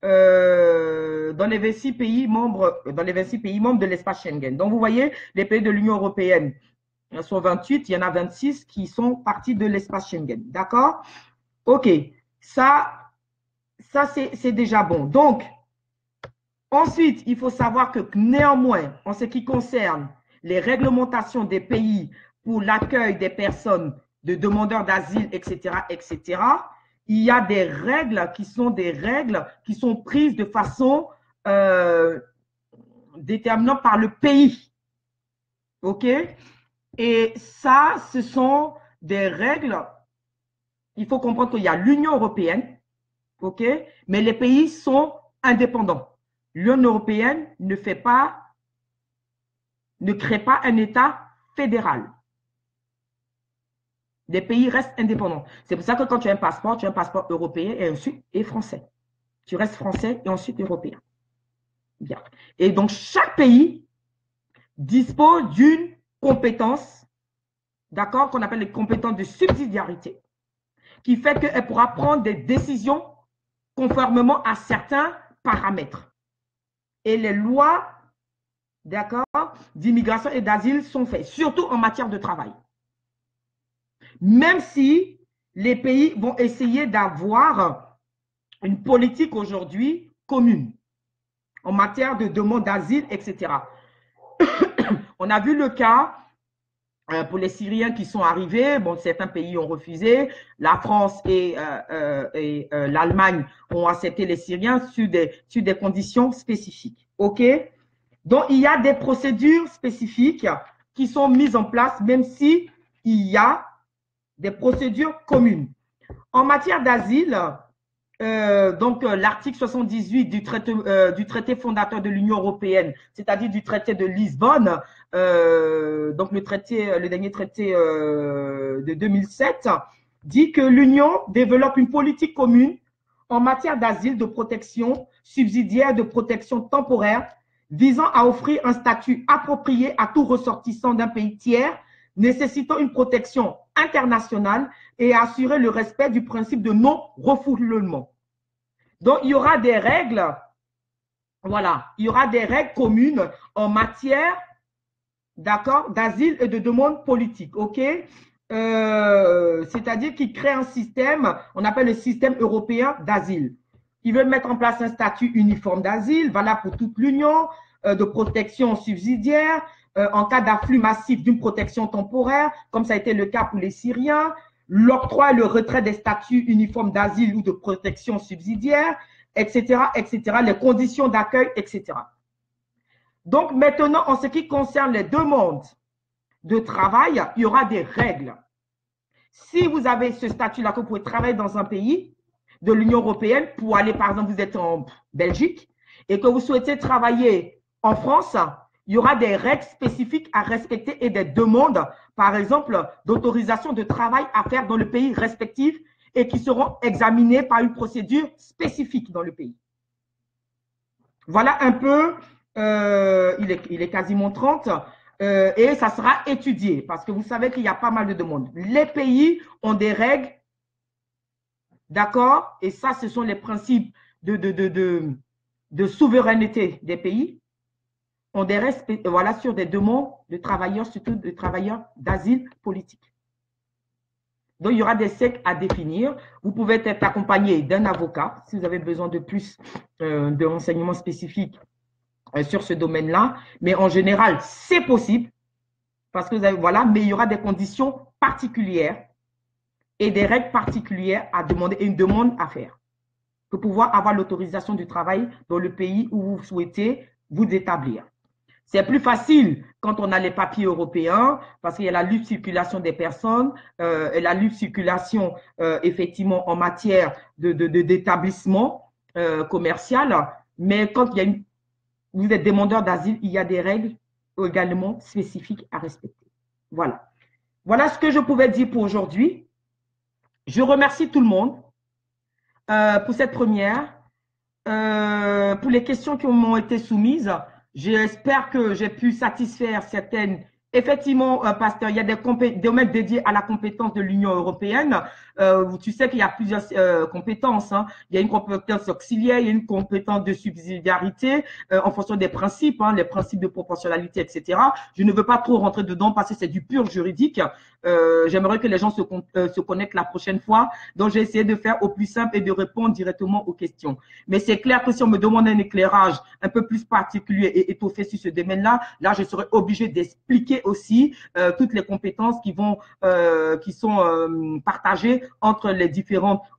Dans les 26 pays membres de l'espace Schengen. Donc, vous voyez, les pays de l'Union européenne sont 28, il y en a 26 qui sont partis de l'espace Schengen. D'accord? OK. Ça c'est déjà bon. Donc, ensuite, il faut savoir que néanmoins, en ce qui concerne les réglementations des pays pour l'accueil des personnes, de demandeurs d'asile, etc., etc., il y a des règles qui sont prises de façon déterminante par le pays. OK? Et ça, ce sont des règles. Il faut comprendre qu'il y a l'Union européenne, OK? Mais les pays sont indépendants. L'Union européenne ne crée pas un État fédéral. Les pays restent indépendants. C'est pour ça que quand tu as un passeport européen et ensuite français. Tu restes français et ensuite européen. Bien. Et donc, chaque pays dispose d'une compétence, d'accord, qu'on appelle les compétences de subsidiarité, qui fait qu'elle pourra prendre des décisions conformément à certains paramètres. Et les lois, d'accord, d'immigration et d'asile sont faites, surtout en matière de travail. Même si les pays vont essayer d'avoir une politique aujourd'hui commune en matière de demande d'asile, etc. On a vu le cas pour les Syriens qui sont arrivés. Bon, certains pays ont refusé. La France et l'Allemagne ont accepté les Syriens sur des conditions spécifiques. OK? Donc, il y a des procédures spécifiques qui sont mises en place, même si il y a des procédures communes. En matière d'asile, l'article 78 du traité fondateur de l'Union européenne, c'est-à-dire du traité de Lisbonne, donc le dernier traité de 2007, dit que l'Union développe une politique commune en matière d'asile, de protection subsidiaire, de protection temporaire, visant à offrir un statut approprié à tout ressortissant d'un pays tiers nécessitant une protection internationale et à assurer le respect du principe de non-refoulement. Donc, il y aura des règles, voilà, il y aura des règles communes en matière, d'accord, d'asile et de demande politique, OK? C'est-à-dire qu'ils créent un système, on appelle le système européen d'asile. Ils veulent mettre en place un statut uniforme d'asile, valable pour toute l'Union, de protection subsidiaire, en cas d'afflux massif d'une protection temporaire, comme ça a été le cas pour les Syriens, l'octroi et le retrait des statuts uniformes d'asile ou de protection subsidiaire, etc., etc., les conditions d'accueil, etc. Donc maintenant, en ce qui concerne les demandes de travail, il y aura des règles. Si vous avez ce statut-là, que vous pouvez travailler dans un pays de l'Union européenne, pour aller, par exemple, vous êtes en Belgique, et que vous souhaitez travailler en France, il y aura des règles spécifiques à respecter et des demandes, par exemple, d'autorisation de travail à faire dans le pays respectif et qui seront examinées par une procédure spécifique dans le pays. Voilà un peu, il est quasiment 30, et ça sera étudié parce que vous savez qu'il y a pas mal de demandes. Les pays ont des règles, d'accord, et ça, ce sont les principes de souveraineté des pays. On des règles, voilà, sur des demandes de travailleurs, surtout de travailleurs d'asile politique. Donc, il y aura des SEC à définir. Vous pouvez être accompagné d'un avocat si vous avez besoin de plus de renseignements spécifiques. sur ce domaine-là. Mais en général, c'est possible parce que voilà, mais il y aura des conditions particulières et des règles particulières à demander et une demande à faire pour pouvoir avoir l'autorisation du travail dans le pays où vous souhaitez vous établir. C'est plus facile quand on a les papiers européens parce qu'il y a la libre circulation des personnes et la libre circulation effectivement en matière d'établissement commercial. Mais quand il y a vous êtes demandeur d'asile, il y a des règles également spécifiques à respecter. Voilà. Voilà ce que je pouvais dire pour aujourd'hui. Je remercie tout le monde pour cette première, pour les questions qui m'ont été soumises. J'espère que j'ai pu satisfaire certaines. Effectivement, pasteur, il y a des domaines dédiés à la compétence de l'Union européenne. Tu sais qu'il y a plusieurs compétences. Hein. Il y a une compétence auxiliaire, il y a une compétence de subsidiarité en fonction des principes, hein, les principes de proportionnalité, etc. Je ne veux pas trop rentrer dedans parce que c'est du pur juridique. J'aimerais que les gens se connectent la prochaine fois. Donc, j'ai essayé de faire au plus simple et de répondre directement aux questions. Mais c'est clair que si on me demande un éclairage un peu plus particulier et étoffé sur ce domaine-là, là, je serai obligé d'expliquer aussi toutes les compétences qui sont partagées entre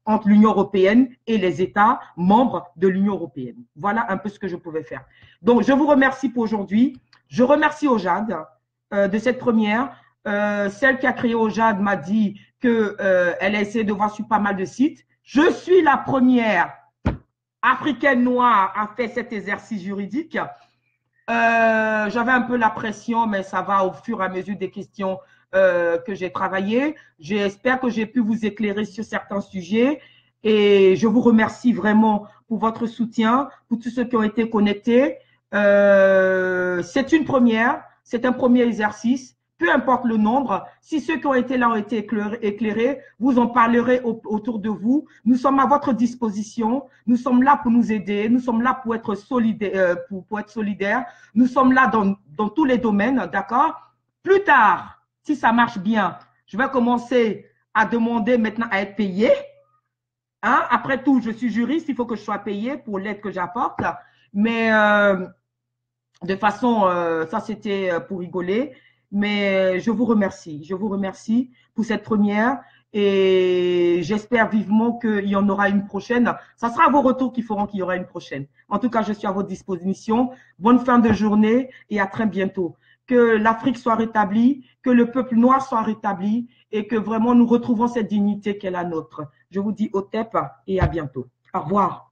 entre l'Union européenne et les États membres de l'Union européenne. Voilà un peu ce que je pouvais faire. Donc, je vous remercie pour aujourd'hui. Je remercie Ojad de cette première. Celle qui a créé Ojad m'a dit qu'elle a essayé de voir sur pas mal de sites. Je suis la première africaine noire à faire cet exercice juridique. J'avais un peu la pression, mais ça va au fur et à mesure des questions que j'ai travaillées. J'espère que j'ai pu vous éclairer sur certains sujets et je vous remercie vraiment pour votre soutien, pour tous ceux qui ont été connectés. C'est une première, c'est un premier exercice. Peu importe le nombre, si ceux qui ont été là ont été éclairés, vous en parlerez autour de vous. Nous sommes à votre disposition. Nous sommes là pour nous aider. Nous sommes là pour être solidaires. Nous sommes là dans tous les domaines, d'accord? Plus tard, si ça marche bien, je vais commencer à demander maintenant à être payé. Hein? Après tout, je suis juriste, il faut que je sois payé pour l'aide que j'apporte. Mais de façon, ça c'était pour rigoler. Mais je vous remercie pour cette première et j'espère vivement qu'il y en aura une prochaine. Ça sera vos retours qui feront qu'il y aura une prochaine. En tout cas, je suis à votre disposition. Bonne fin de journée et à très bientôt. Que l'Afrique soit rétablie, que le peuple noir soit rétabli et que vraiment nous retrouvons cette dignité qu'est la nôtre. Je vous dis au TEP et à bientôt. Au revoir.